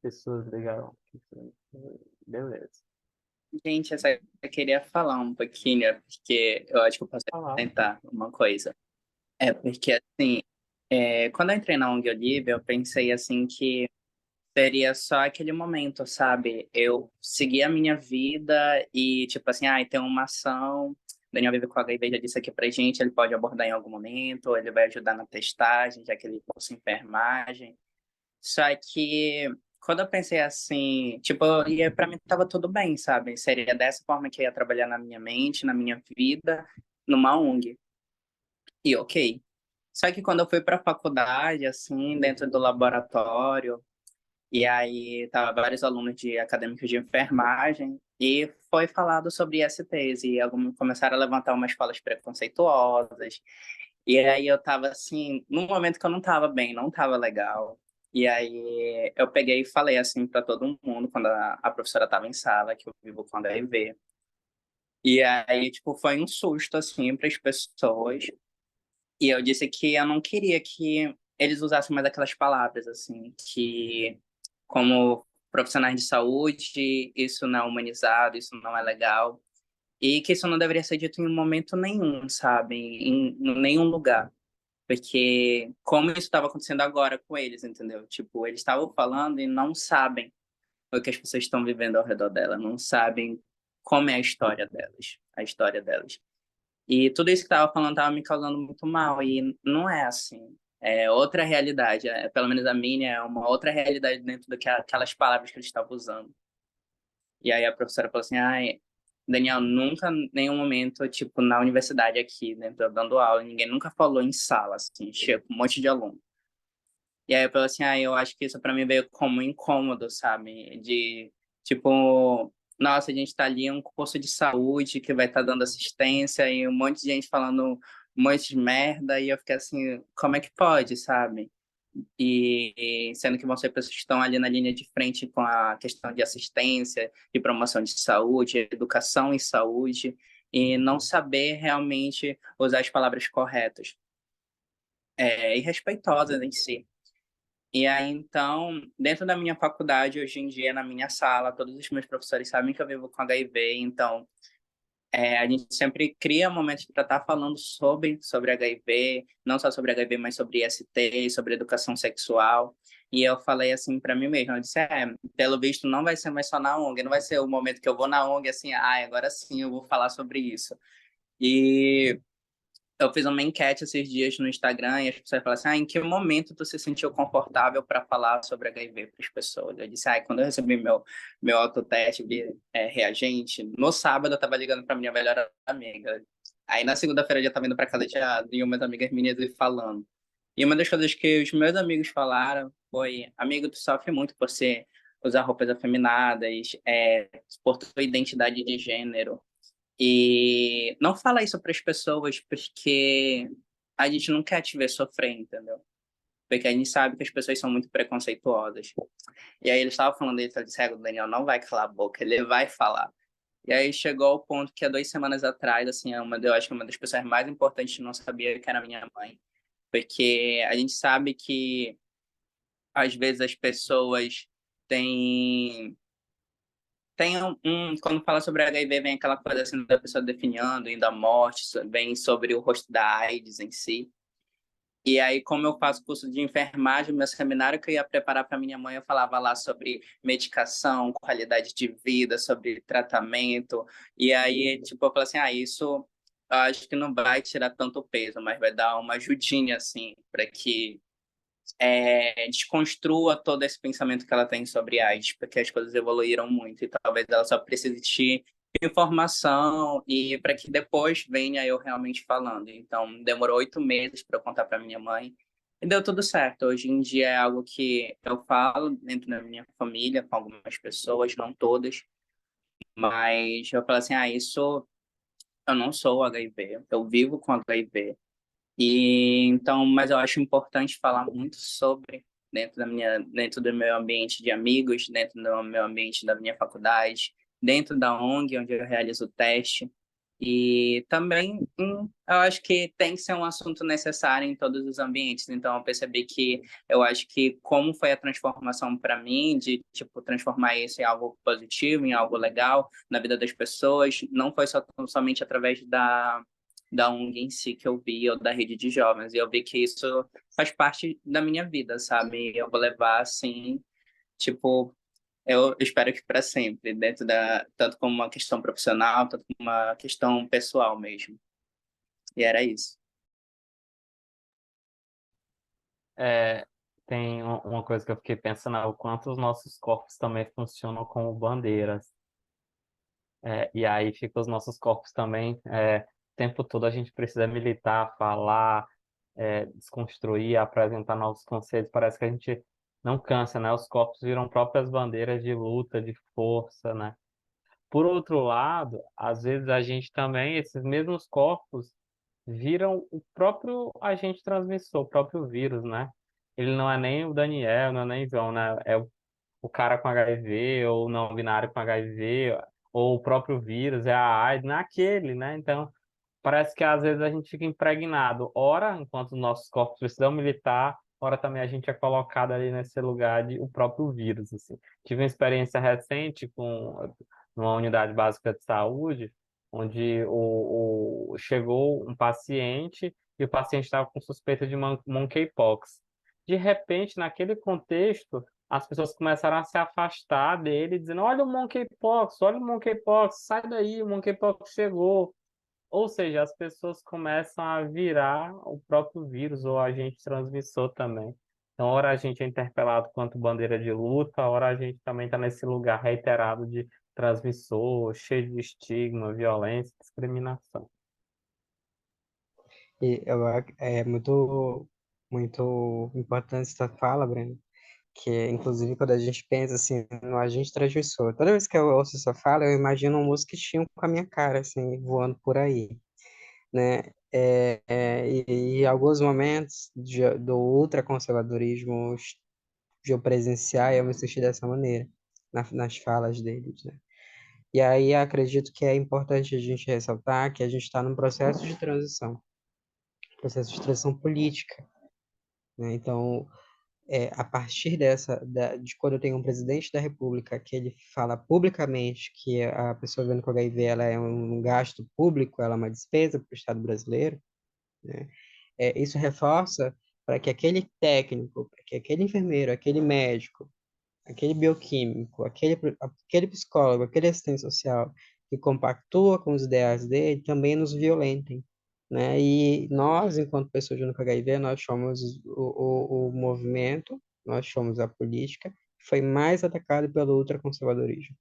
Pessoas ligaram. Beleza. Gente, eu queria falar um pouquinho, porque eu acho que eu posso Falar. tentar uma coisa. Porque, assim, quando eu entrei na ONG Olivia, eu pensei, assim, que seria só aquele momento, sabe? Eu segui a minha vida e, tipo assim, tem uma ação, Daniel Vive com HIV já disse aqui pra gente, ele pode abordar em algum momento, ou ele vai ajudar na testagem, já que ele cursa enfermagem. Só que quando eu pensei assim, tipo, pra mim tava tudo bem, sabe? Seria dessa forma que eu ia trabalhar na minha mente, na minha vida, numa ONG. E ok. Só que quando eu fui pra faculdade, assim, dentro do laboratório, e aí tava vários alunos de acadêmicos de enfermagem, e foi falado sobre ISTs, e alguns começaram a levantar umas falas preconceituosas, e aí eu tava assim, num momento que eu não tava bem, não tava legal. E aí eu peguei e falei assim para todo mundo quando a professora tava em sala que eu vivo com HIV. E aí tipo foi um susto assim para as pessoas. E eu disse que eu não queria que eles usassem mais aquelas palavras assim, que como profissionais de saúde, isso não é humanizado, isso não é legal. E que isso não deveria ser dito em momento nenhum, sabe? Em nenhum lugar. Porque como isso estava acontecendo agora com eles, entendeu? Tipo, eles estavam falando e não sabem o que as pessoas estão vivendo ao redor dela, não sabem como é a história delas. E tudo isso que estava falando estava me causando muito mal, e não é assim. É outra realidade, pelo menos a minha é uma outra realidade dentro daquelas palavras que eles estavam usando. E aí a professora falou assim, ai, Daniel, nunca, em nenhum momento, tipo, na universidade aqui, né, tô dando aula, ninguém nunca falou em sala, assim, chega com um monte de aluno. E aí eu falei assim, eu acho que isso para mim veio como incômodo, sabe? De, tipo, nossa, a gente tá ali em um curso de saúde que vai estar dando assistência e um monte de gente falando um monte de merda, e eu fiquei assim, como é que pode, sabe? E sendo que vão ser pessoas que estão ali na linha de frente com a questão de assistência, de promoção de saúde, educação em saúde, e não saber realmente usar as palavras corretas, e respeitosas em si. E aí, então, dentro da minha faculdade, hoje em dia, na minha sala, todos os meus professores sabem que eu vivo com HIV, então a gente sempre cria momentos para estar falando sobre HIV, não só sobre HIV, mas sobre IST, sobre educação sexual. E eu falei assim para mim mesmo, eu disse, pelo visto não vai ser mais só na ONG, não vai ser o momento que eu vou na ONG assim, agora sim eu vou falar sobre isso. E eu fiz uma enquete esses dias no Instagram e as pessoas falaram assim, em que momento tu se sentiu confortável para falar sobre HIV para as pessoas? Eu disse, quando eu recebi meu autoteste reagente, no sábado eu estava ligando para minha melhor amiga. Aí na segunda-feira eu já estava indo para casa de umas amigas minhas e falando. E uma das coisas que os meus amigos falaram foi, amigo, tu sofre muito por você usar roupas afeminadas, por tua identidade de gênero. E não fala isso para as pessoas porque a gente não quer te ver sofrer, entendeu? Porque a gente sabe que as pessoas são muito preconceituosas. E aí ele estava falando isso, eu disse, o Daniel não vai calar a boca, ele vai falar. E aí chegou ao ponto que há 2 semanas atrás, assim, eu acho que uma das pessoas mais importantes não sabia que era minha mãe. Porque a gente sabe que às vezes as pessoas têm quando fala sobre HIV, vem aquela coisa assim da pessoa definhando, indo à morte, vem sobre o rosto da AIDS em si. E aí, como eu faço curso de enfermagem, meu seminário que eu ia preparar para minha mãe, eu falava lá sobre medicação, qualidade de vida, sobre tratamento. E aí, tipo, eu falei assim, isso eu acho que não vai tirar tanto peso, mas vai dar uma ajudinha, assim, para que desconstrua todo esse pensamento que ela tem sobre AIDS, porque as coisas evoluíram muito e talvez ela só precise de informação e para que depois venha eu realmente falando. Então, demorou 8 meses para eu contar para minha mãe e deu tudo certo. Hoje em dia é algo que eu falo dentro da minha família com algumas pessoas, não todas, mas eu falo assim, isso eu não sou HIV, eu vivo com HIV. E então, mas eu acho importante falar muito sobre dentro do meu ambiente de amigos, dentro do meu ambiente da minha faculdade, dentro da ONG onde eu realizo o teste. E também, eu acho que tem que ser um assunto necessário em todos os ambientes. Então, eu percebi que eu acho que como foi a transformação para mim de tipo transformar isso em algo positivo, em algo legal na vida das pessoas, não foi somente através da ONG em si que eu vi, ou da rede de jovens. E eu vi que isso faz parte da minha vida, sabe? Eu vou levar, assim, tipo, eu espero que para sempre, tanto como uma questão profissional, tanto como uma questão pessoal mesmo. E era isso. É, tem uma coisa que eu fiquei pensando, o quanto os nossos corpos também funcionam como bandeiras. E aí fica os nossos corpos também, o tempo todo a gente precisa militar, falar, desconstruir, apresentar novos conceitos. Parece que a gente não cansa, né? Os corpos viram próprias bandeiras de luta, de força, né? Por outro lado, às vezes a gente também, esses mesmos corpos, viram o próprio agente transmissor, o próprio vírus, né? Ele não é nem o Daniel, não é nem o João, né? É o cara com HIV, ou o não binário com HIV, ou o próprio vírus, é a AIDS, naquele, né? Então, parece que às vezes a gente fica impregnado, ora, enquanto os nossos corpos precisam militar, ora também a gente é colocado ali nesse lugar de o próprio vírus, assim. Tive uma experiência recente com uma unidade básica de saúde, onde chegou um paciente e o paciente estava com suspeita de monkeypox. De repente, naquele contexto, as pessoas começaram a se afastar dele, dizendo: olha o monkeypox, sai daí, o monkeypox chegou. Ou seja, as pessoas começam a virar o próprio vírus ou agente transmissor também. Então, ora a gente é interpelado quanto bandeira de luta, ora a gente também está nesse lugar reiterado de transmissor, cheio de estigma, violência, discriminação. E é muito importante essa fala, Breno, que inclusive quando a gente pensa assim no agente transmissor, toda vez que eu ouço essa fala, eu imagino um mosquitinho com a minha cara, assim, voando por aí, né? E em alguns momentos do ultraconservadorismo de eu presenciar, eu me senti dessa maneira, nas falas deles, né? E aí acredito que é importante a gente ressaltar que a gente está num processo de transição política, né? Então, a partir de quando eu tenho um presidente da República que ele fala publicamente que a pessoa vivendo com HIV ela é um gasto público, ela é uma despesa para o Estado brasileiro, né? Isso reforça para que aquele técnico, para que aquele enfermeiro, aquele médico, aquele bioquímico, aquele psicólogo, aquele assistente social que compactua com os ideais dele também nos violentem, né? E nós, enquanto pessoas junto com HIV, nós somos o movimento, nós somos a política que foi mais atacado pelo ultraconservadorismo.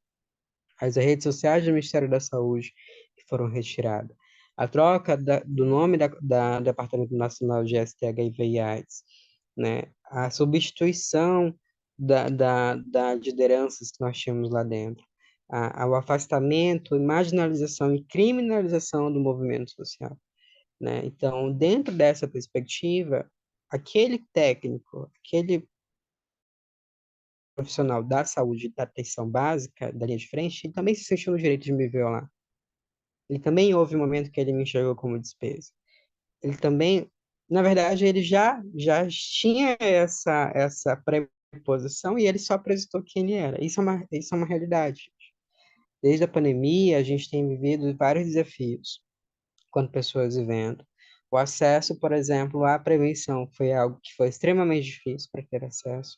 As redes sociais do Ministério da Saúde que foram retiradas, a troca do nome da Departamento Nacional de ST-HIV e AIDS, né? A substituição das lideranças que nós tínhamos lá dentro, o afastamento, marginalização e criminalização do movimento social, né? Então, dentro dessa perspectiva, aquele técnico, aquele profissional da saúde, da atenção básica, da linha de frente, ele também se sentiu no direito de me violar. Ele também houve um momento que ele me enxergou como despesa. Ele também, na verdade, ele já tinha essa preposição e ele só apresentou quem ele era. Isso é uma realidade. Desde a pandemia, a gente tem vivido vários desafios quando pessoas vivendo. O acesso, por exemplo, à prevenção foi algo que foi extremamente difícil para ter acesso,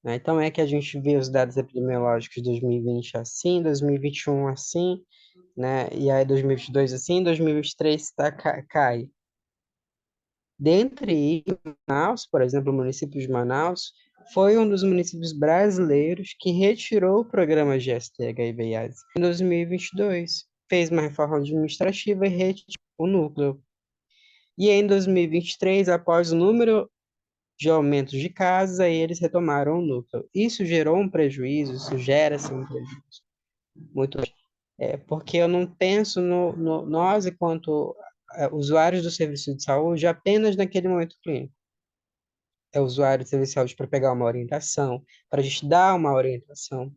né? Então é que a gente vê os dados epidemiológicos de 2020 assim, 2021 assim, né? E aí 2022 assim, 2023 cai. Dentre Manaus, por exemplo, o município de Manaus foi um dos municípios brasileiros que retirou o programa GST-HIV/AIDS em 2022. Fez uma reforma administrativa e retirou o núcleo. E em 2023, após o número de aumentos de casos, aí eles retomaram o núcleo. Isso gerou um prejuízo, isso gera assim, um prejuízo muito grande. Porque eu não penso nós, enquanto usuários do serviço de saúde, apenas naquele momento clínico. É usuário do serviço de saúde para pegar uma orientação, para a gente dar uma orientação,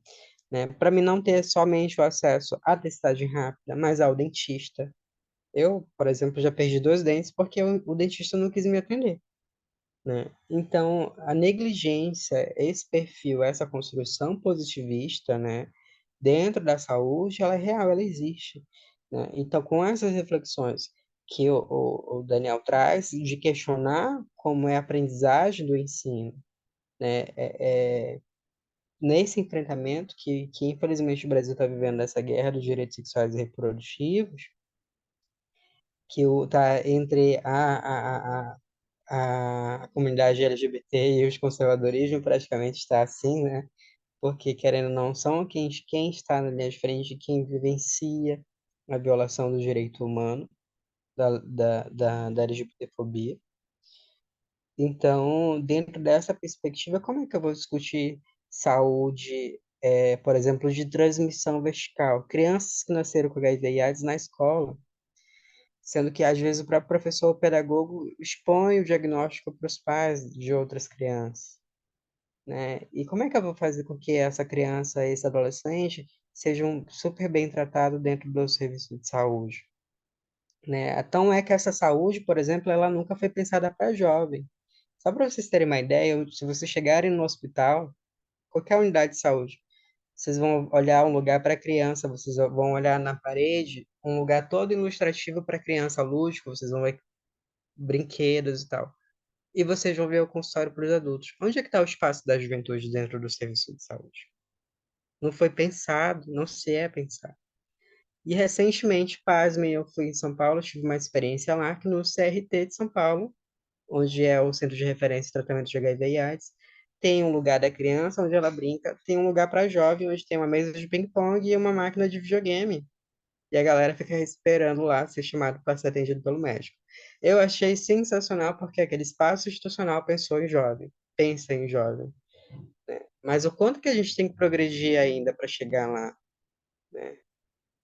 né? Para mim não ter somente o acesso à testagem rápida, mas ao dentista. Eu, por exemplo, já perdi 2 dentes porque o dentista não quis me atender, né? Então, a negligência, esse perfil, essa construção positivista, né, dentro da saúde, ela é real, ela existe, né? Então, com essas reflexões que o Daniel traz, de questionar como é a aprendizagem do ensino, né, nesse enfrentamento que infelizmente o Brasil está vivendo essa guerra dos direitos sexuais e reprodutivos, que tá entre a comunidade LGBT e os conservadorismo praticamente está assim, né? Porque, querendo ou não, são quem está na linha de frente, quem vivencia a violação do direito humano, da LGBTfobia. Então, dentro dessa perspectiva, como é que eu vou discutir saúde, por exemplo, de transmissão vertical? Crianças que nasceram com HIV e AIDS na escola, sendo que às vezes o próprio professor ou pedagogo expõe o diagnóstico para os pais de outras crianças, né? E como é que eu vou fazer com que essa criança, esse adolescente, sejam super bem tratados dentro do serviço de saúde, né? Então é que essa saúde, por exemplo, ela nunca foi pensada para jovem. Só para vocês terem uma ideia, se vocês chegarem no hospital, qualquer unidade de saúde, vocês vão olhar um lugar para criança, vocês vão olhar na parede um lugar todo ilustrativo para criança, lúdico, vocês vão ver brinquedos e tal. E vocês vão ver o consultório para os adultos. Onde é que está o espaço da juventude dentro do serviço de saúde? Não foi pensado, não se é pensado. E recentemente, pasmem, eu fui em São Paulo, tive uma experiência lá, que no CRT de São Paulo, onde é o Centro de Referência e Tratamento de HIV e AIDS, tem um lugar da criança onde ela brinca, tem um lugar para jovem, onde tem uma mesa de ping-pong e uma máquina de videogame. E a galera fica esperando lá ser chamado para ser atendido pelo médico. Eu achei sensacional porque aquele espaço institucional pensou em jovem, pensa em jovem. Mas o quanto que a gente tem que progredir ainda para chegar lá, né?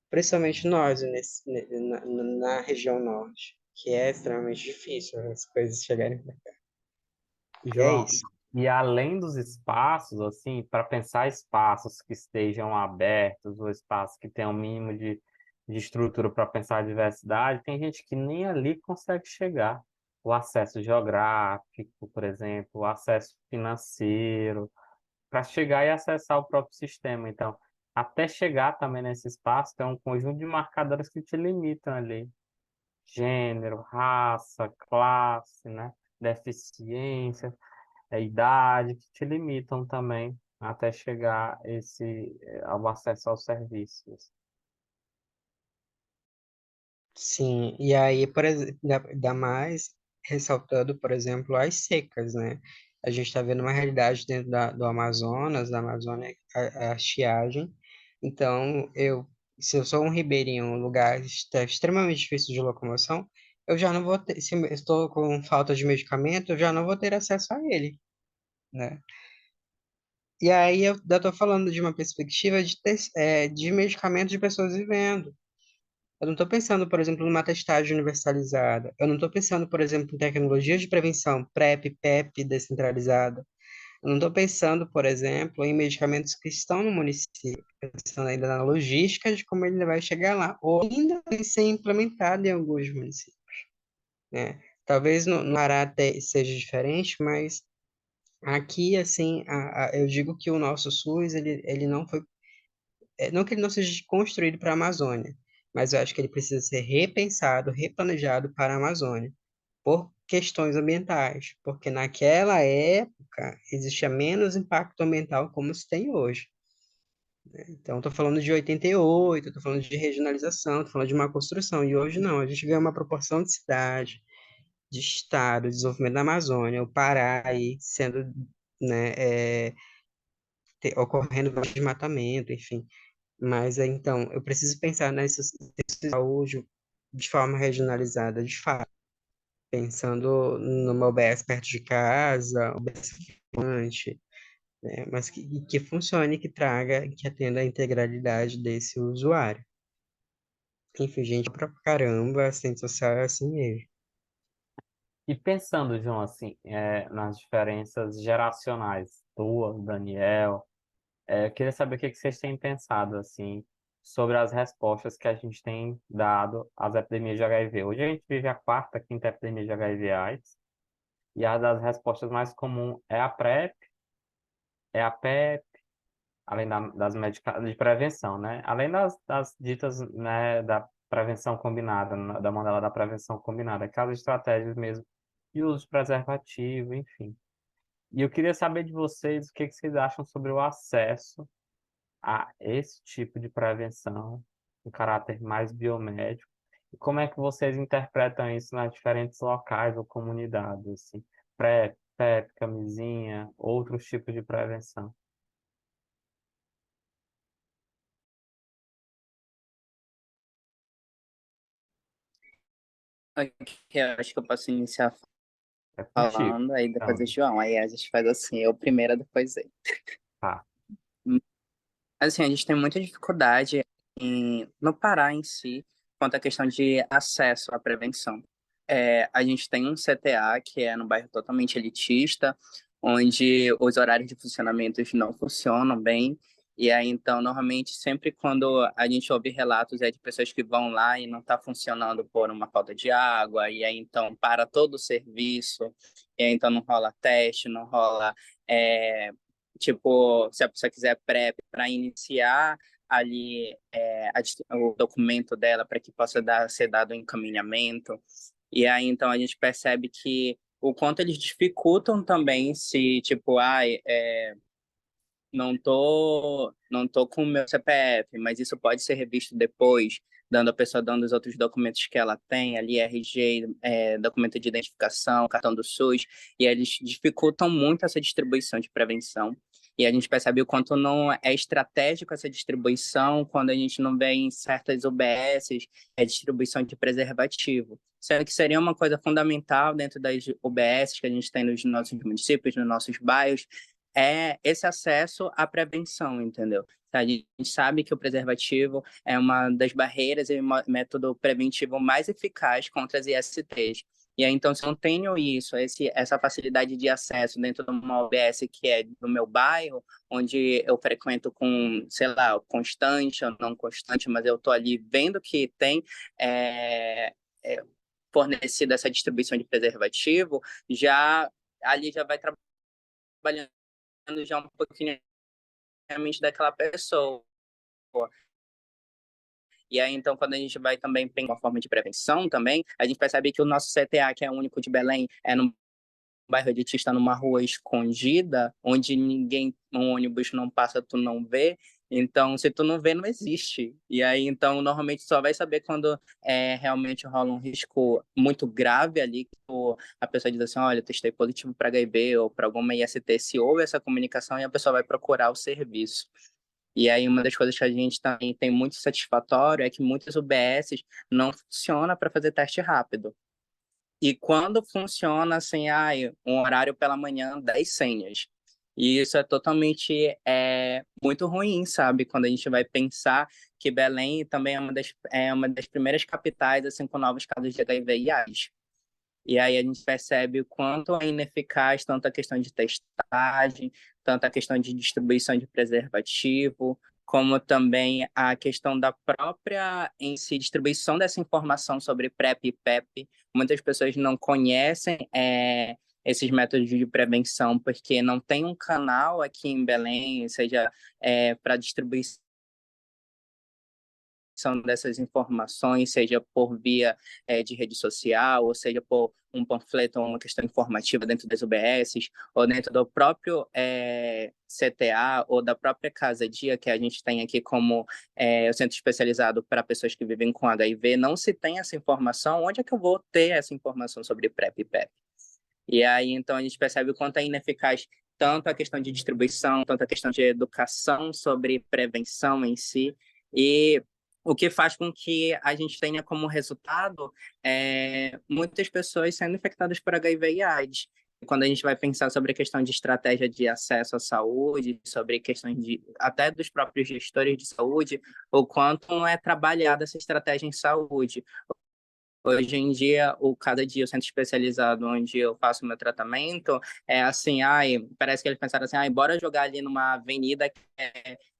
Principalmente nós, na região norte, que é extremamente difícil as coisas chegarem pra cá. E é João, isso. e além dos espaços, assim, para pensar espaços que estejam abertos, ou espaços que tenham um mínimo de estrutura para pensar a diversidade, tem gente que nem ali consegue chegar. O acesso geográfico, por exemplo, o acesso financeiro, para chegar e acessar o próprio sistema. Então, até chegar também nesse espaço, tem um conjunto de marcadores que te limitam ali. Gênero, raça, classe, né? Deficiência, idade, que te limitam também até chegar ao acesso aos serviços. Sim, e aí, por exemplo, ainda mais ressaltando, por exemplo, as secas, né? A gente está vendo uma realidade dentro do Amazonas, da Amazônia, a estiagem. Então, se eu sou um ribeirinho, um lugar extremamente difícil de locomoção, eu já não vou ter, se eu estou com falta de medicamento, eu já não vou ter acesso a ele, né? E aí eu estou falando de uma perspectiva de medicamentos de pessoas vivendo. Eu não estou pensando, por exemplo, numa testagem universalizada. Eu não estou pensando, por exemplo, em tecnologias de prevenção, PrEP, PEP descentralizada. Eu não estou pensando, por exemplo, em medicamentos que estão no município, pensando ainda na logística de como ele vai chegar lá, ou ainda vai ser implementado em alguns municípios, né? Talvez no Pará seja diferente, mas aqui, assim, eu digo que o nosso SUS, ele não foi não que ele não seja construído para a Amazônia, mas eu acho que ele precisa ser repensado, replanejado para a Amazônia, por questões ambientais, porque naquela época existia menos impacto ambiental como se tem hoje. Então, estou falando de 88, estou falando de regionalização, estou falando de uma construção, e hoje não, a gente ganha uma proporção de cidade, de estado, de desenvolvimento da Amazônia, o Pará aí sendo, né, ocorrendo desmatamento, enfim. Mas então, eu preciso pensar nessa saúde de forma regionalizada, de fato, pensando numa UBS perto de casa, UBS funcionante, né? Mas que funcione, que traga, que atenda a integralidade desse usuário. Enfim, gente, pra caramba, assistente social é assim mesmo. E pensando, João, assim, nas diferenças geracionais, tua, do Daniel, eu queria saber o que que vocês têm pensado, assim, sobre as respostas que a gente tem dado às epidemias de HIV. Hoje a gente vive a quarta, quinta epidemia de HIV/AIDS, e a das respostas mais comuns é a PrEP, é a PEP, além das medicações de prevenção, né? Além das ditas, né, da prevenção combinada, da mandala da prevenção combinada, aquelas estratégias mesmo, e uso de preservativo, enfim. E eu queria saber de vocês o que que vocês acham sobre o acesso a esse tipo de prevenção, um caráter mais biomédico, e como é que vocês interpretam isso nas diferentes locais ou comunidades, assim, PrEP, PEP, camisinha, outros tipos de prevenção. Ok, eu acho que eu posso iniciar É contigo. falando, aí depois o Então, João. Aí a gente faz assim, eu primeiro, depois ele. tá. Assim, a gente tem muita dificuldade no Pará em si, quanto à questão de acesso à prevenção. A gente tem um CTA, que é no bairro totalmente elitista, onde os horários de funcionamento não funcionam bem. E aí, então, normalmente, sempre quando a gente ouve relatos de pessoas que vão lá e não está funcionando por uma falta de água, e aí, então, para todo o serviço, e aí, então, não rola teste, não rola é, tipo, se a pessoa quiser PrEP para iniciar ali o documento dela para que possa ser dado o encaminhamento. E aí, então, a gente percebe que o quanto eles dificultam também se, tipo, não tô com o meu CPF, mas isso pode ser revisto depois, dando a pessoa dando os outros documentos que ela tem, ali RG, documento de identificação, cartão do SUS, e eles dificultam muito essa distribuição de prevenção. E a gente percebe o quanto não é estratégico essa distribuição quando a gente não vê em certas UBSs distribuição de preservativo. Sendo que seria uma coisa fundamental dentro das UBSs que a gente tem nos nossos municípios, nos nossos bairros, é esse acesso à prevenção, entendeu? A gente sabe que o preservativo é uma das barreiras e método preventivo mais eficaz contra as ISTs. E aí, então, se eu não tenho isso, essa facilidade de acesso dentro de uma OBS que é do meu bairro, onde eu frequento com, sei lá, constante ou não constante, mas eu estou ali vendo que tem é, fornecido essa distribuição de preservativo, já ali já vai trabalhando já um pouquinho a mente daquela pessoa. E aí, então, quando a gente vai também pensar uma forma de prevenção também, a gente percebe que o nosso CTA, que é o único de Belém, é no bairro elitista, numa rua escondida, onde um ônibus não passa, tu não vê. Então, se tu não vê, não existe. E aí, então, normalmente só vai saber quando realmente rola um risco muito grave ali, que a pessoa diz assim, olha, testei positivo para HIV ou para alguma IST, se houve essa comunicação e a pessoa vai procurar o serviço. E aí, uma das coisas que a gente também tem muito satisfatório é que muitas UBSs não funcionam para fazer teste rápido. E quando funciona assim, um horário pela manhã, 10 senhas. E isso é totalmente muito ruim, sabe? Quando a gente vai pensar que Belém também é uma das primeiras capitais assim, com novos casos de HIV e AIDS. E aí a gente percebe o quanto é ineficaz tanto a questão de testagem, tanto a questão de distribuição de preservativo, como também a questão da própria em si distribuição dessa informação sobre PrEP e PEP. Muitas pessoas não conhecem esses métodos de prevenção porque não tem um canal aqui em Belém, seja para distribuição dessas informações, seja por via de rede social, ou seja por um panfleto ou uma questão informativa dentro das UBSs, ou dentro do próprio CTA, ou da própria Casa Dia, que a gente tem aqui como o centro especializado para pessoas que vivem com HIV, não se tem essa informação. Onde é que eu vou ter essa informação sobre PrEP e PEP? E aí, então, a gente percebe o quanto é ineficaz tanto a questão de distribuição, tanto a questão de educação sobre prevenção em si, e o que faz com que a gente tenha como resultado muitas pessoas sendo infectadas por HIV e AIDS. Quando a gente vai pensar sobre a questão de estratégia de acesso à saúde, sobre questões até dos próprios gestores de saúde, o quanto não é trabalhada essa estratégia em saúde. Hoje em dia, cada dia, o centro especializado onde eu faço meu tratamento é assim, parece que eles pensaram assim, bora jogar ali numa avenida que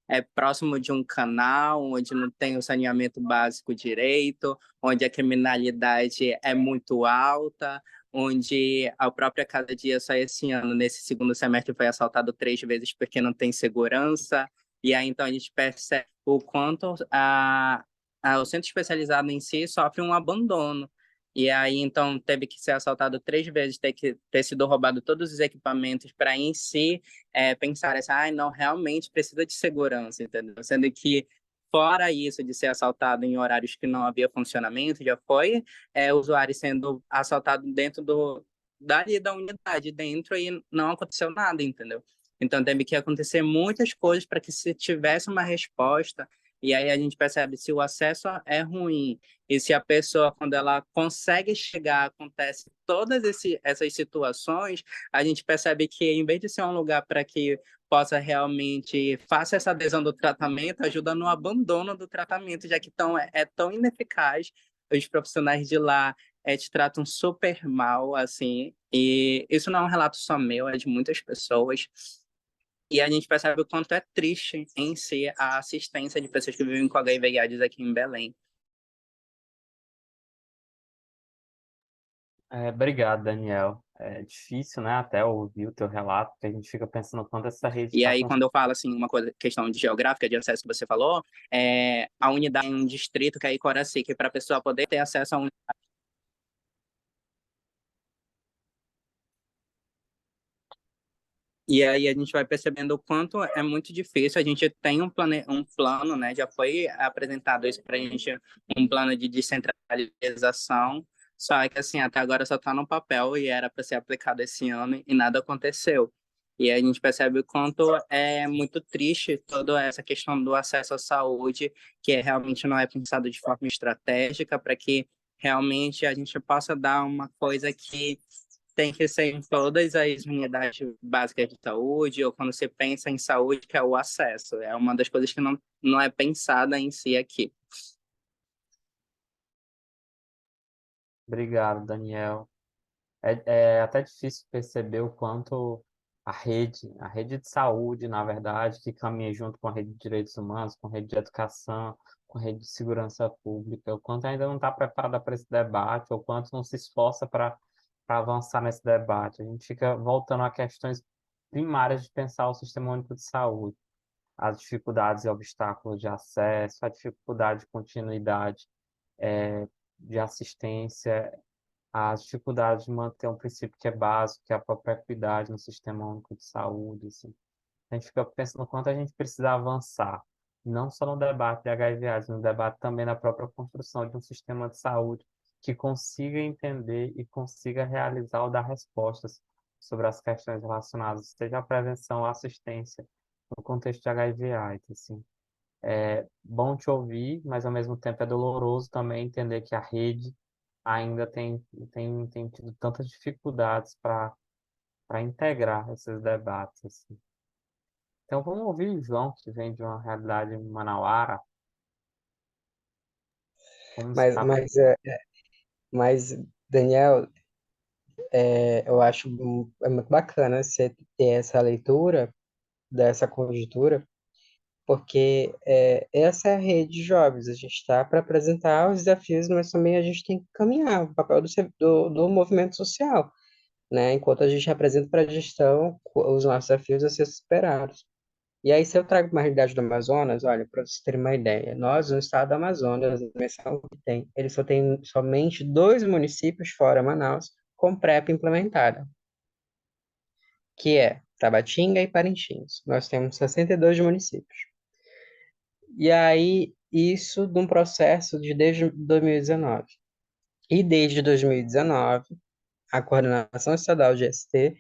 é próximo de um canal, onde não tem o saneamento básico direito, onde a criminalidade é muito alta, onde a própria cada dia, só esse ano, nesse segundo semestre, foi assaltado 3 vezes porque não tem segurança. E aí, então, a gente percebe o quanto o centro especializado em si sofre um abandono. E aí, então, teve que ser assaltado 3 vezes, ter sido roubado todos os equipamentos para em si pensar assim, não, realmente precisa de segurança, entendeu? Sendo que, fora isso de ser assaltado em horários que não havia funcionamento, já foi usuário sendo assaltado dentro dali da unidade, dentro, e não aconteceu nada, entendeu? Então, teve que acontecer muitas coisas para que se tivesse uma resposta. E aí a gente percebe se o acesso é ruim e se a pessoa, quando ela consegue chegar, acontece todas essas situações, a gente percebe que, em vez de ser um lugar para que possa realmente faça essa adesão do tratamento, ajuda no abandono do tratamento, já que é tão ineficaz. Os profissionais de lá te tratam super mal, assim, e isso não é um relato só meu, é de muitas pessoas. E a gente percebe o quanto é triste em si a assistência de pessoas que vivem com HIV e AIDS aqui em Belém. Obrigado, Daniel. É difícil, né, até ouvir o teu relato, porque a gente fica pensando quando essa rede E está aí, funcionando. quando eu falo assim, uma coisa, questão de geográfica, de acesso que você falou, a unidade em um distrito que é Icoraci, que para a pessoa poder ter acesso a E aí a gente vai percebendo o quanto é muito difícil. A gente tem um plano, né? Já foi apresentado isso para a gente, um plano de descentralização. Só que assim, até agora só está no papel e era para ser aplicado esse ano e nada aconteceu. E a gente percebe o quanto é muito triste toda essa questão do acesso à saúde, que realmente não é pensado de forma estratégica para que realmente a gente possa dar uma coisa que tem que ser em todas as unidades básicas de saúde, ou quando você pensa em saúde, que é o acesso. É uma das coisas que não é pensada em si aqui. Obrigado, Daniel. É até difícil perceber o quanto a rede de saúde, na verdade, que caminha junto com a rede de direitos humanos, com a rede de educação, com a rede de segurança pública, o quanto ainda não está preparada para esse debate, o quanto não se esforça para avançar nesse debate. A gente fica voltando a questões primárias de pensar o Sistema Único de Saúde, as dificuldades e obstáculos de acesso, a dificuldade de continuidade de assistência, as dificuldades de manter um princípio que é básico, que é a própria equidade no Sistema Único de Saúde, assim. A gente fica pensando o quanto a gente precisa avançar, não só no debate de HIV/AIDS, no debate também na própria construção de um sistema de saúde que consiga entender e consiga realizar ou dar respostas sobre as questões relacionadas, seja a prevenção ou a assistência no contexto de HIV/AIDS, assim. É bom te ouvir, mas ao mesmo tempo é doloroso também entender que a rede ainda tem tido tantas dificuldades para integrar esses debates, assim. Então vamos ouvir o João, que vem de uma realidade manauara, como Mas, está. mas, é, mas Daniel, eu acho é muito bacana você ter essa leitura dessa conjuntura, porque essa é a rede de jovens. A gente está para apresentar os desafios, mas também a gente tem que caminhar o papel do movimento social, né? Enquanto a gente apresenta para a gestão os nossos desafios a ser superados. E aí, se eu trago uma realidade do Amazonas, olha, para vocês terem uma ideia, nós, no estado do Amazonas, a dimensão que tem, ele só tem somente 2 municípios, fora Manaus, com PrEP implementada, que é Tabatinga e Parintins. Nós temos 62 municípios. E aí, isso de um processo de desde 2019. E desde 2019, a Coordenação Estadual de ST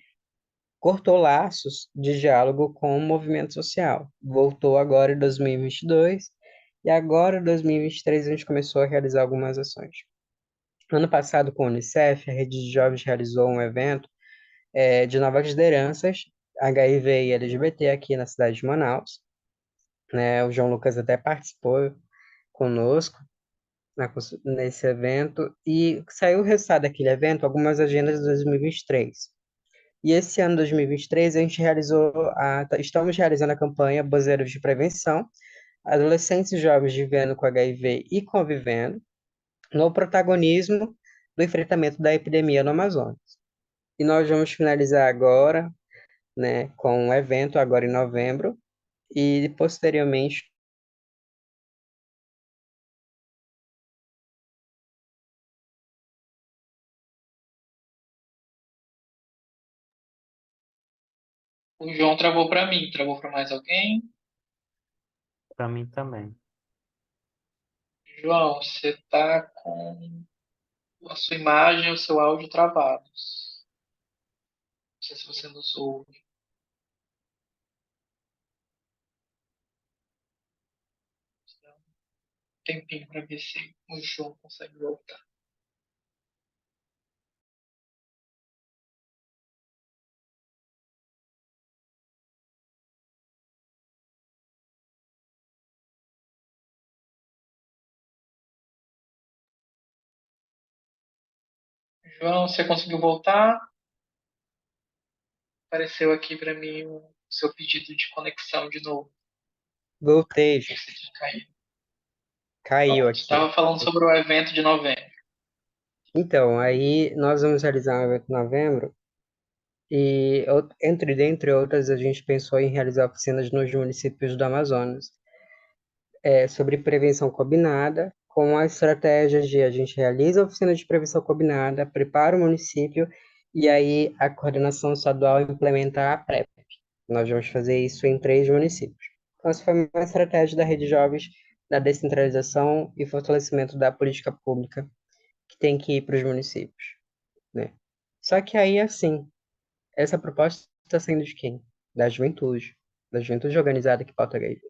cortou laços de diálogo com o movimento social. Voltou agora em 2022 e agora em 2023 a gente começou a realizar algumas ações. Ano passado, com a Unicef, a Rede de Jovens realizou um evento de novas lideranças HIV e LGBT aqui na cidade de Manaus. Né? O João Lucas até participou conosco nesse evento e saiu o resultado daquele evento, algumas agendas de 2023. E esse ano, 2023, a gente estamos realizando a campanha Bozeiros de Prevenção, adolescentes e jovens vivendo com HIV e convivendo, no protagonismo do enfrentamento da epidemia no Amazonas. E nós vamos finalizar agora, né, com um evento agora em novembro, e posteriormente O João travou para mim, travou para mais alguém? Para mim também. João, você está com a sua imagem e o seu áudio travados. Não sei se você nos ouve. Dá um tempinho para ver se o João consegue voltar. João, você conseguiu voltar? Apareceu aqui para mim o seu pedido de conexão de novo. voltei, Acho que gente. você tinha caído. Caiu Pronto, aqui. estava falando sobre o evento de novembro. Então, aí nós vamos realizar um evento em novembro. E, dentre outras, a gente pensou em realizar oficinas nos municípios do Amazonas, sobre prevenção combinada, com a estratégia de a gente realiza a oficina de prevenção combinada, prepara o município, e aí a coordenação estadual implementa a PrEP. Nós vamos fazer isso em 3 municípios. Então, essa foi uma estratégia da Rede Jovens, da descentralização e fortalecimento da política pública que tem que ir para os municípios, né? Só que aí, assim, essa proposta está saindo de quem? Da juventude organizada que pauta HIV.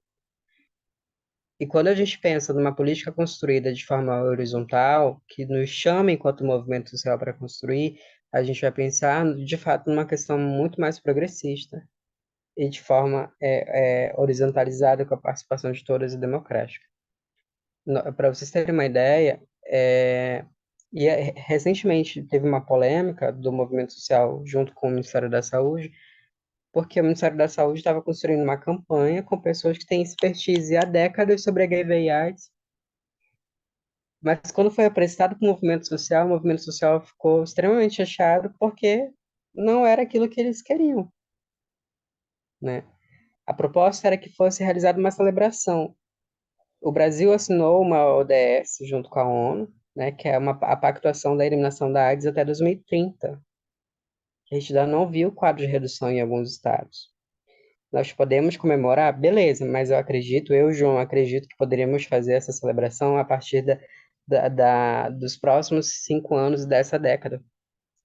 E quando a gente pensa numa política construída de forma horizontal, que nos chama enquanto movimento social para construir, a gente vai pensar, de fato, numa questão muito mais progressista e de forma horizontalizada com a participação de todas e democrática. Para vocês terem uma ideia, recentemente teve uma polêmica do movimento social junto com o Ministério da Saúde, porque o Ministério da Saúde estava construindo uma campanha com pessoas que têm expertise há décadas sobre HIV e AIDS, mas quando foi apresentado para o movimento social ficou extremamente chateado porque não era aquilo que eles queriam, né? A proposta era que fosse realizada uma celebração. O Brasil assinou uma ODS junto com a ONU, né, que é a pactuação da eliminação da AIDS até 2030. A gente ainda não viu quadro de redução em alguns estados. Nós podemos comemorar, beleza, mas eu, João, acredito que poderíamos fazer essa celebração a partir dos próximos 5 anos dessa década.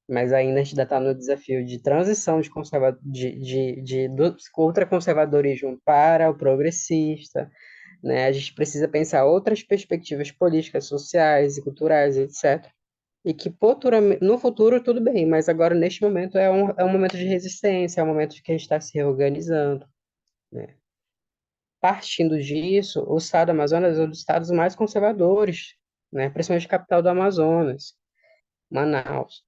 Mas ainda a gente ainda está no desafio de transição do ultraconservadorismo para o progressista, né? A gente precisa pensar outras perspectivas políticas, sociais e culturais, etc. E que no futuro tudo bem, mas agora neste momento é um momento de resistência, é um momento de que a gente está se reorganizando, né? Partindo disso, o estado do Amazonas é um dos estados mais conservadores, né? Principalmente a capital do Amazonas, Manaus.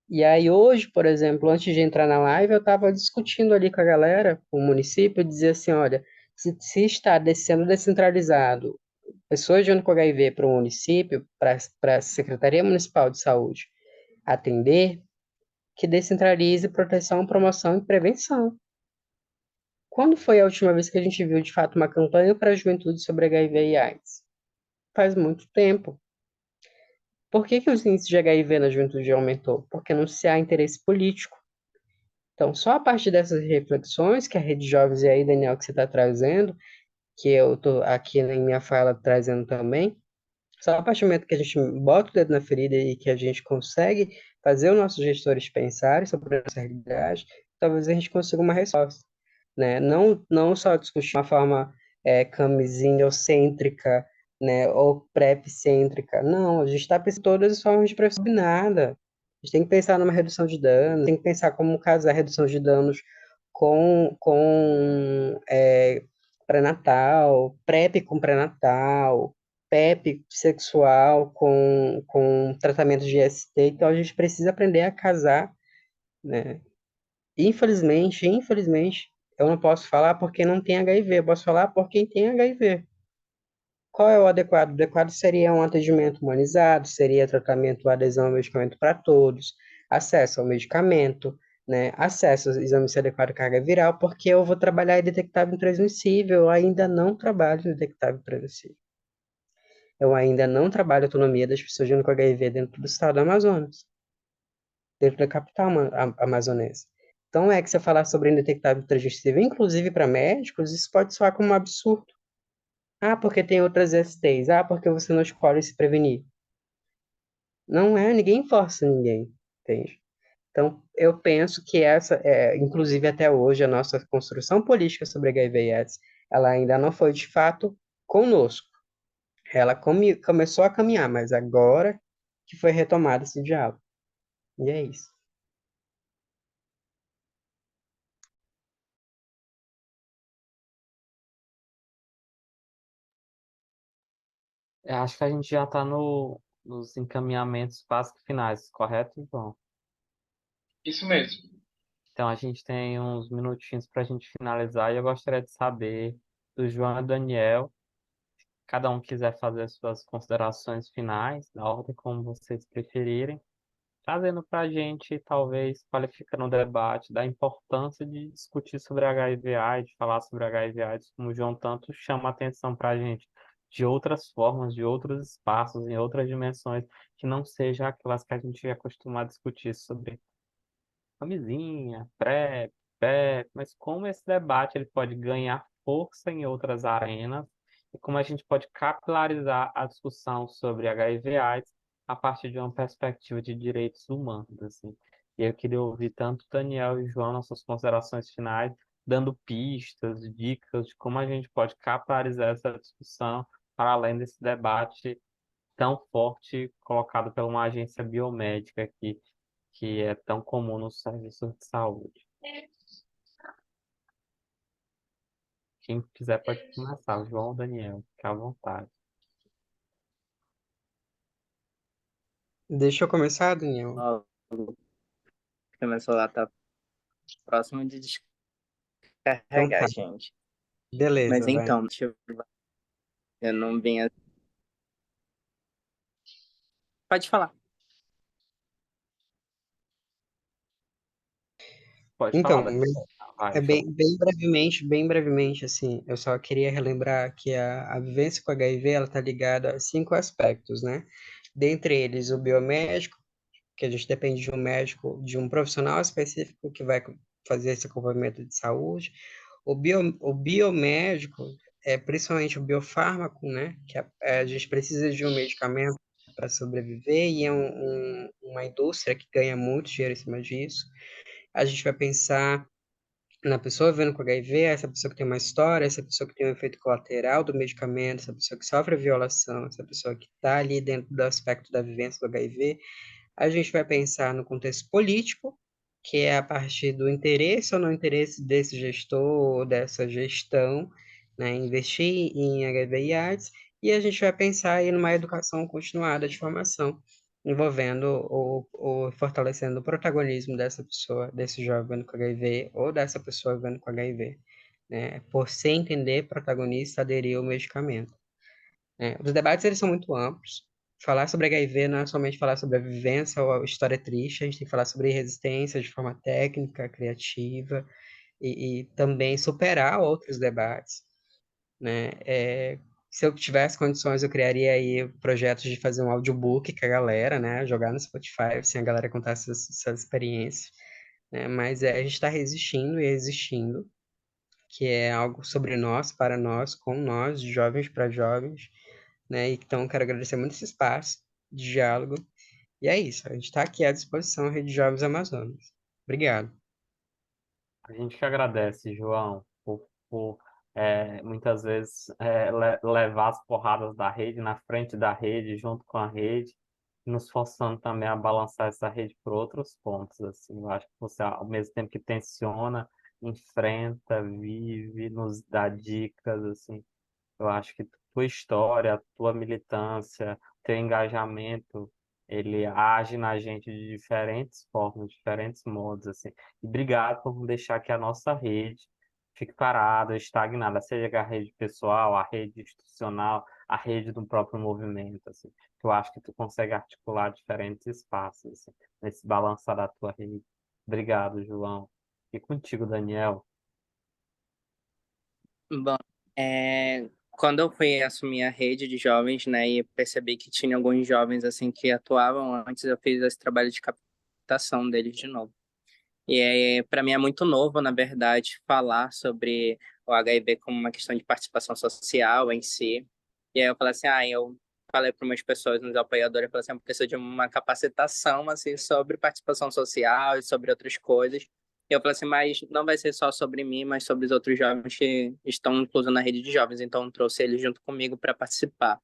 E aí hoje, por exemplo, antes de entrar na live, eu estava discutindo ali com a galera, com o município, e dizia assim, olha, se está sendo descentralizado pessoas de com HIV para o município, para a Secretaria Municipal de Saúde atender, que descentralize proteção, promoção e prevenção. Quando foi a última vez que a gente viu, de fato, uma campanha para a juventude sobre HIV e AIDS? Faz muito tempo. Por que os índices de HIV na juventude aumentou? Porque não se há interesse político. Então, só a partir dessas reflexões que a Rede Jovens e aí, Daniel, que você está trazendo, que eu estou aqui em minha fala trazendo também, só a partir do momento que a gente bota o dedo na ferida e que a gente consegue fazer os nossos gestores pensarem sobre essa realidade, talvez a gente consiga uma resposta, né? Não só discutir uma forma camisinha-cêntrica, né, ou PrEP-cêntrica. Não, a gente está pensando em todas as formas de prevenção nada. A gente tem que pensar numa redução de danos, tem que pensar como casar a redução de danos com pré-natal, PrEP com pré-natal, PrEP sexual com tratamento de IST. Então, a gente precisa aprender a casar, né? Infelizmente, eu não posso falar porque não tem HIV, eu posso falar por quem tem HIV. Qual é o adequado? O adequado seria um atendimento humanizado, seria tratamento, adesão ao medicamento para todos, acesso ao medicamento, né? Acesso ao exame de adequado carga viral, porque eu vou trabalhar em detectável e transmissível, eu ainda não trabalho em detectável e transmissível. Eu ainda não trabalho a autonomia das pessoas com HIV dentro do estado do Amazonas, dentro da capital amazonense. Então, é que você falar sobre indetectável e transmissível, inclusive para médicos, isso pode soar como um absurdo. Ah, porque tem outras STs. Ah, porque você não escolhe se prevenir. Não é, ninguém força ninguém, entende? Então, eu penso que inclusive até hoje, a nossa construção política sobre HIV e AIDS, ela ainda não foi de fato conosco. Ela começou a caminhar, mas agora que foi retomado esse diálogo. E é isso. Eu acho que a gente já está nos encaminhamentos básicos finais, correto, João? Isso mesmo. Então a gente tem uns minutinhos para a gente finalizar e eu gostaria de saber do João e do Daniel, cada um quiser fazer suas considerações finais, na ordem como vocês preferirem, trazendo para a gente, talvez, qualificando o debate da importância de discutir sobre HIV/AIDS, de falar sobre HIV/AIDS, como o João tanto chama a atenção para a gente, de outras formas, de outros espaços, em outras dimensões, que não sejam aquelas que a gente é acostumado a discutir sobre camisinha, PrEP, pé, mas como esse debate ele pode ganhar força em outras arenas e como a gente pode capilarizar a discussão sobre HIV/AIDS a partir de uma perspectiva de direitos humanos, assim. E eu queria ouvir tanto Daniel e João nas suas considerações finais, dando pistas, dicas de como a gente pode capilarizar essa discussão para além desse debate tão forte colocado por uma agência biomédica que é tão comum nos serviços de saúde. Quem quiser pode começar, o João ou Daniel, fique à vontade. Deixa eu começar, Daniel. Ó, porque meu celular tá próximo de Então tá, descarregar, gente. Mas beleza, vai. então, eu não vinha. Pode falar. Pode falar, Então, Daniel. é Vai, João. bem brevemente, assim, eu só queria relembrar que a vivência com HIV, ela tá ligada a 5 aspectos, né? Dentre eles, o biomédico, que a gente depende de um médico, de um profissional específico que vai fazer esse acompanhamento de saúde. O biomédico, principalmente o biofármaco, né? Que a gente precisa de um medicamento para sobreviver e é uma indústria que ganha muito dinheiro em cima disso. A gente vai pensar na pessoa vivendo com HIV, essa pessoa que tem uma história, essa pessoa que tem um efeito colateral do medicamento, essa pessoa que sofre violação, essa pessoa que está ali dentro do aspecto da vivência do HIV. A gente vai pensar no contexto político, que é a partir do interesse ou não interesse desse gestor ou dessa gestão, né, investir em HIV e AIDS, e a gente vai pensar aí numa educação continuada de formação, envolvendo ou fortalecendo o protagonismo dessa pessoa, desse jovem com HIV ou dessa pessoa vivendo com HIV, né, por se entender protagonista, aderir ao medicamento. Os debates eles são muito amplos. Falar sobre HIV não é somente falar sobre a vivência ou a história triste, a gente tem que falar sobre resistência de forma técnica, criativa e também superar outros debates, né? Se eu tivesse condições, eu criaria aí projetos de fazer um audiobook com a galera, né? Jogar no Spotify, assim, a galera contar essas experiências, né? Mas a gente está resistindo e existindo, que é algo sobre nós, para nós, com nós, de jovens para jovens, né? Então, quero agradecer muito esse espaço de diálogo. E é isso, a gente está aqui à disposição, Rede Jovens Amazonas. Obrigado. A gente que agradece, João, por muitas vezes levar as porradas da rede na frente da rede, junto com a rede, nos forçando também a balançar essa rede por outros pontos. Assim, eu acho que você, ao mesmo tempo que tensiona, enfrenta, vive, nos dá dicas, assim. Eu acho que tua história, tua militância, teu engajamento, ele age na gente de diferentes formas, diferentes modos, assim. E obrigado por não deixar que a nossa rede fique parada, estagnada, seja a rede pessoal, a rede institucional, a rede do próprio movimento, assim. Eu acho que tu consegue articular diferentes espaços, assim, nesse balançar da tua rede. Obrigado, João. E contigo, Daniel. Bom, quando eu fui assumir a rede de jovens, né, e percebi que tinha alguns jovens assim que atuavam antes, eu fiz esse trabalho de captação deles de novo. E para mim é muito novo, na verdade, falar sobre o HIV como uma questão de participação social em si. E aí eu falei assim, eu falei para umas pessoas, nos apoiadores, eu falei assim, eu preciso de uma capacitação assim sobre participação social e sobre outras coisas. E eu falei assim, mas não vai ser só sobre mim, mas sobre os outros jovens que estão inclusos na rede de jovens. Então eu trouxe eles junto comigo para participar.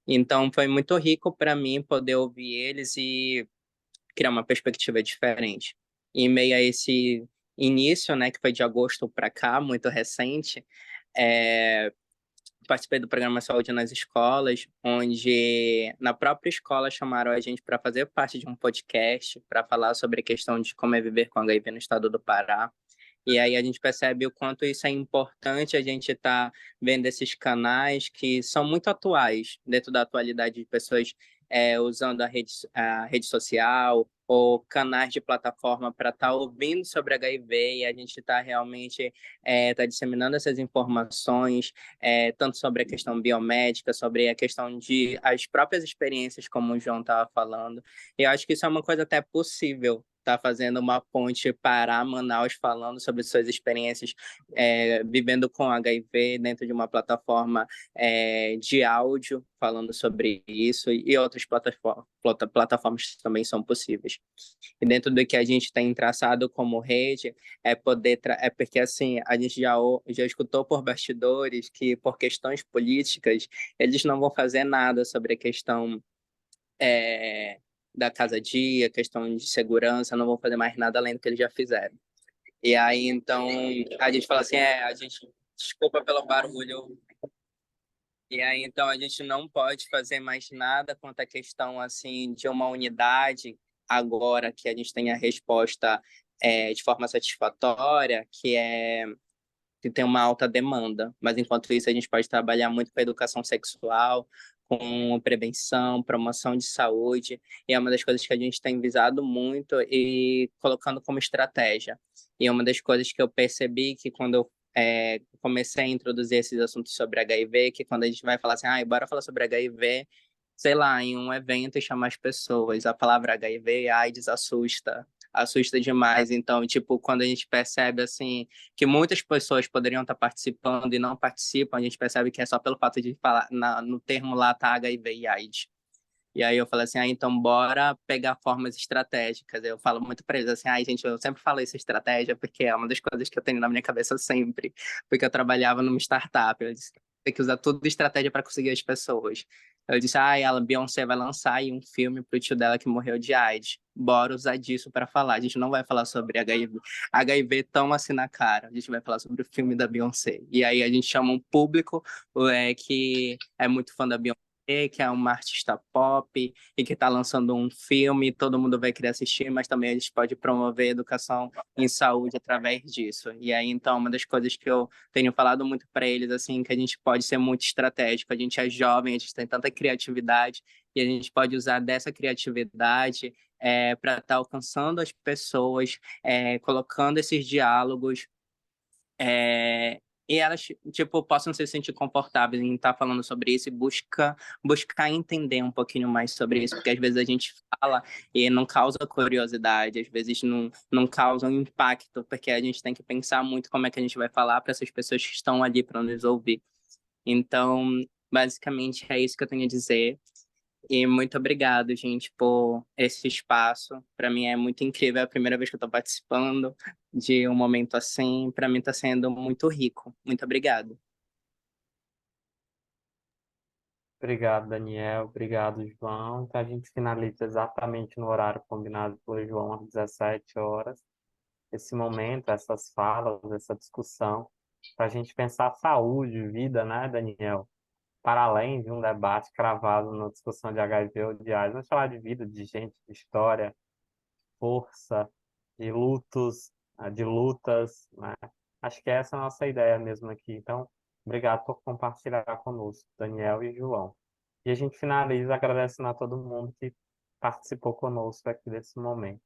Então foi muito rico para mim poder ouvir eles e criar uma perspectiva diferente. E em meio a esse início, né, que foi de agosto para cá, muito recente, é, participei do programa Saúde nas Escolas, onde na própria escola chamaram a gente para fazer parte de um podcast para falar sobre a questão de como é viver com HIV no estado do Pará. E aí a gente percebe o quanto isso é importante a gente estar vendo esses canais que são muito atuais, dentro da atualidade de pessoas usando a rede social ou canais de plataforma para estar ouvindo sobre HIV e a gente está realmente tá disseminando essas informações, tanto sobre a questão biomédica, sobre a questão de as próprias experiências, como o João estava falando. Eu acho que isso é uma coisa até possível está fazendo uma ponte para Manaus, falando sobre suas experiências vivendo com HIV dentro de uma plataforma de áudio, falando sobre isso, e outras plataformas também são possíveis. E dentro do que a gente tem traçado como rede, é porque assim, a gente já escutou por bastidores que, por questões políticas, eles não vão fazer nada sobre a questão da casa-dia, questão de segurança, não vão fazer mais nada além do que eles já fizeram. E aí, então, a gente fala assim, a gente, desculpa pelo barulho, e aí, então, a gente não pode fazer mais nada quanto à questão, assim, de uma unidade, agora que a gente tem a resposta de forma satisfatória, que tem uma alta demanda. Mas, enquanto isso, a gente pode trabalhar muito com a educação sexual, com prevenção, promoção de saúde, e é uma das coisas que a gente tem visado muito e colocando como estratégia. E uma das coisas que eu percebi que quando eu comecei a introduzir esses assuntos sobre HIV, que quando a gente vai falar assim, bora falar sobre HIV, sei lá, em um evento e chamar as pessoas, a palavra HIV e AIDS assusta demais. Então, tipo, quando a gente percebe, assim, que muitas pessoas poderiam estar participando e não participam, a gente percebe que é só pelo fato de falar, no termo lá tá HIV e AIDS. E aí eu falei assim, então bora pegar formas estratégicas. Eu falo muito para eles assim, gente, eu sempre falo isso estratégia porque é uma das coisas que eu tenho na minha cabeça sempre, porque eu trabalhava numa startup, eu disse, tem que usar tudo de estratégia para conseguir as pessoas. Eu disse, a Beyoncé vai lançar aí um filme pro tio dela que morreu de AIDS. Bora usar disso para falar. A gente não vai falar sobre HIV. HIV tão assim na cara. A gente vai falar sobre o filme da Beyoncé. E aí a gente chama um público que é muito fã da Beyoncé, que é uma artista pop e que está lançando um filme, todo mundo vai querer assistir, mas também a gente pode promover educação em saúde através disso. E aí, então, uma das coisas que eu tenho falado muito para eles, assim, que a gente pode ser muito estratégico, a gente é jovem, a gente tem tanta criatividade, e a gente pode usar dessa criatividade para estar alcançando as pessoas, colocando esses diálogos é, e elas, tipo, possam se sentir confortáveis em estar falando sobre isso e buscar entender um pouquinho mais sobre isso, porque às vezes a gente fala e não causa curiosidade, às vezes não causa um impacto, porque a gente tem que pensar muito como é que a gente vai falar para essas pessoas que estão ali para nos ouvir. Então, basicamente é isso que eu tenho a dizer. E muito obrigado, gente, por esse espaço. Para mim é muito incrível, é a primeira vez que eu estou participando de um momento assim. Para mim está sendo muito rico. Muito obrigado. Obrigado, Daniel. Obrigado, João. Então, a gente finaliza exatamente no horário combinado pelo João, às 17 horas. Esse momento, essas falas, essa discussão, para a gente pensar saúde, vida, né, Daniel? Para além de um debate cravado na discussão de HIV ou de AIDS, vamos falar de vida, de gente, de história, força, de lutos, de lutas, né? Acho que essa é a nossa ideia mesmo aqui. Então, obrigado por compartilhar conosco, Daniel e João. E a gente finaliza agradecendo a todo mundo que participou conosco aqui desse momento.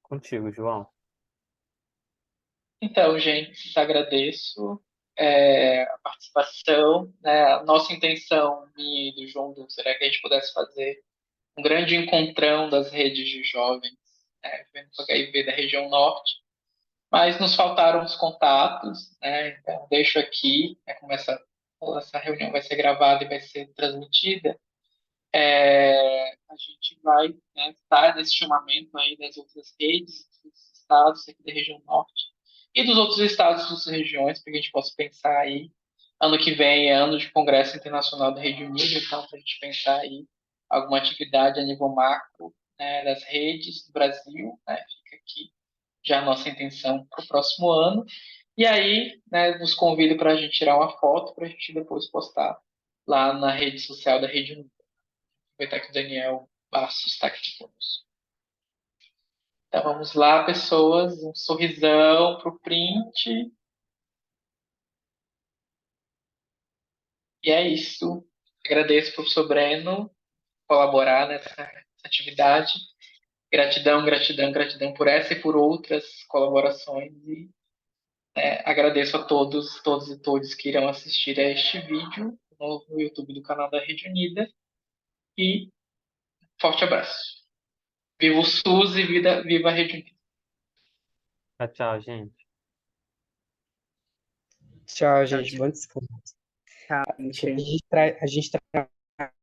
Contigo, João. Então, gente, agradeço a participação, né? A nossa intenção, minha e do João Dulce, era que a gente pudesse fazer um grande encontrão das redes de jovens, vivendo com HIV da região norte, mas nos faltaram os contatos, né? Então, deixo aqui, como essa reunião vai ser gravada e vai ser transmitida, a gente vai, né, estar nesse chamamento aí das outras redes, dos estados aqui da região norte e dos outros estados, das outras regiões, para que a gente possa pensar aí. Ano que vem é ano de Congresso Internacional da Rede Unida, então para a gente pensar aí alguma atividade a nível macro, né, das redes do Brasil, né, fica aqui já a nossa intenção para o próximo ano. E aí, né, vos convido para a gente tirar uma foto para a gente depois postar lá na rede social da Rede Unida. Aproveitar que o Daniel Bastos está aqui conosco. Então vamos lá, pessoas. Um sorrisão para o print. E é isso. Agradeço ao professor Breno colaborar nessa atividade. Gratidão, gratidão, gratidão por essa e por outras colaborações. E agradeço a todos e todas que irão assistir a este vídeo no YouTube do canal da Rede Unida. E forte abraço. Viva o SUS e viva a Rede Unida. Tchau, tchau, gente. Tchau, Tchau, gente. tchau, Bom descanso. Aqui gente. a gente traz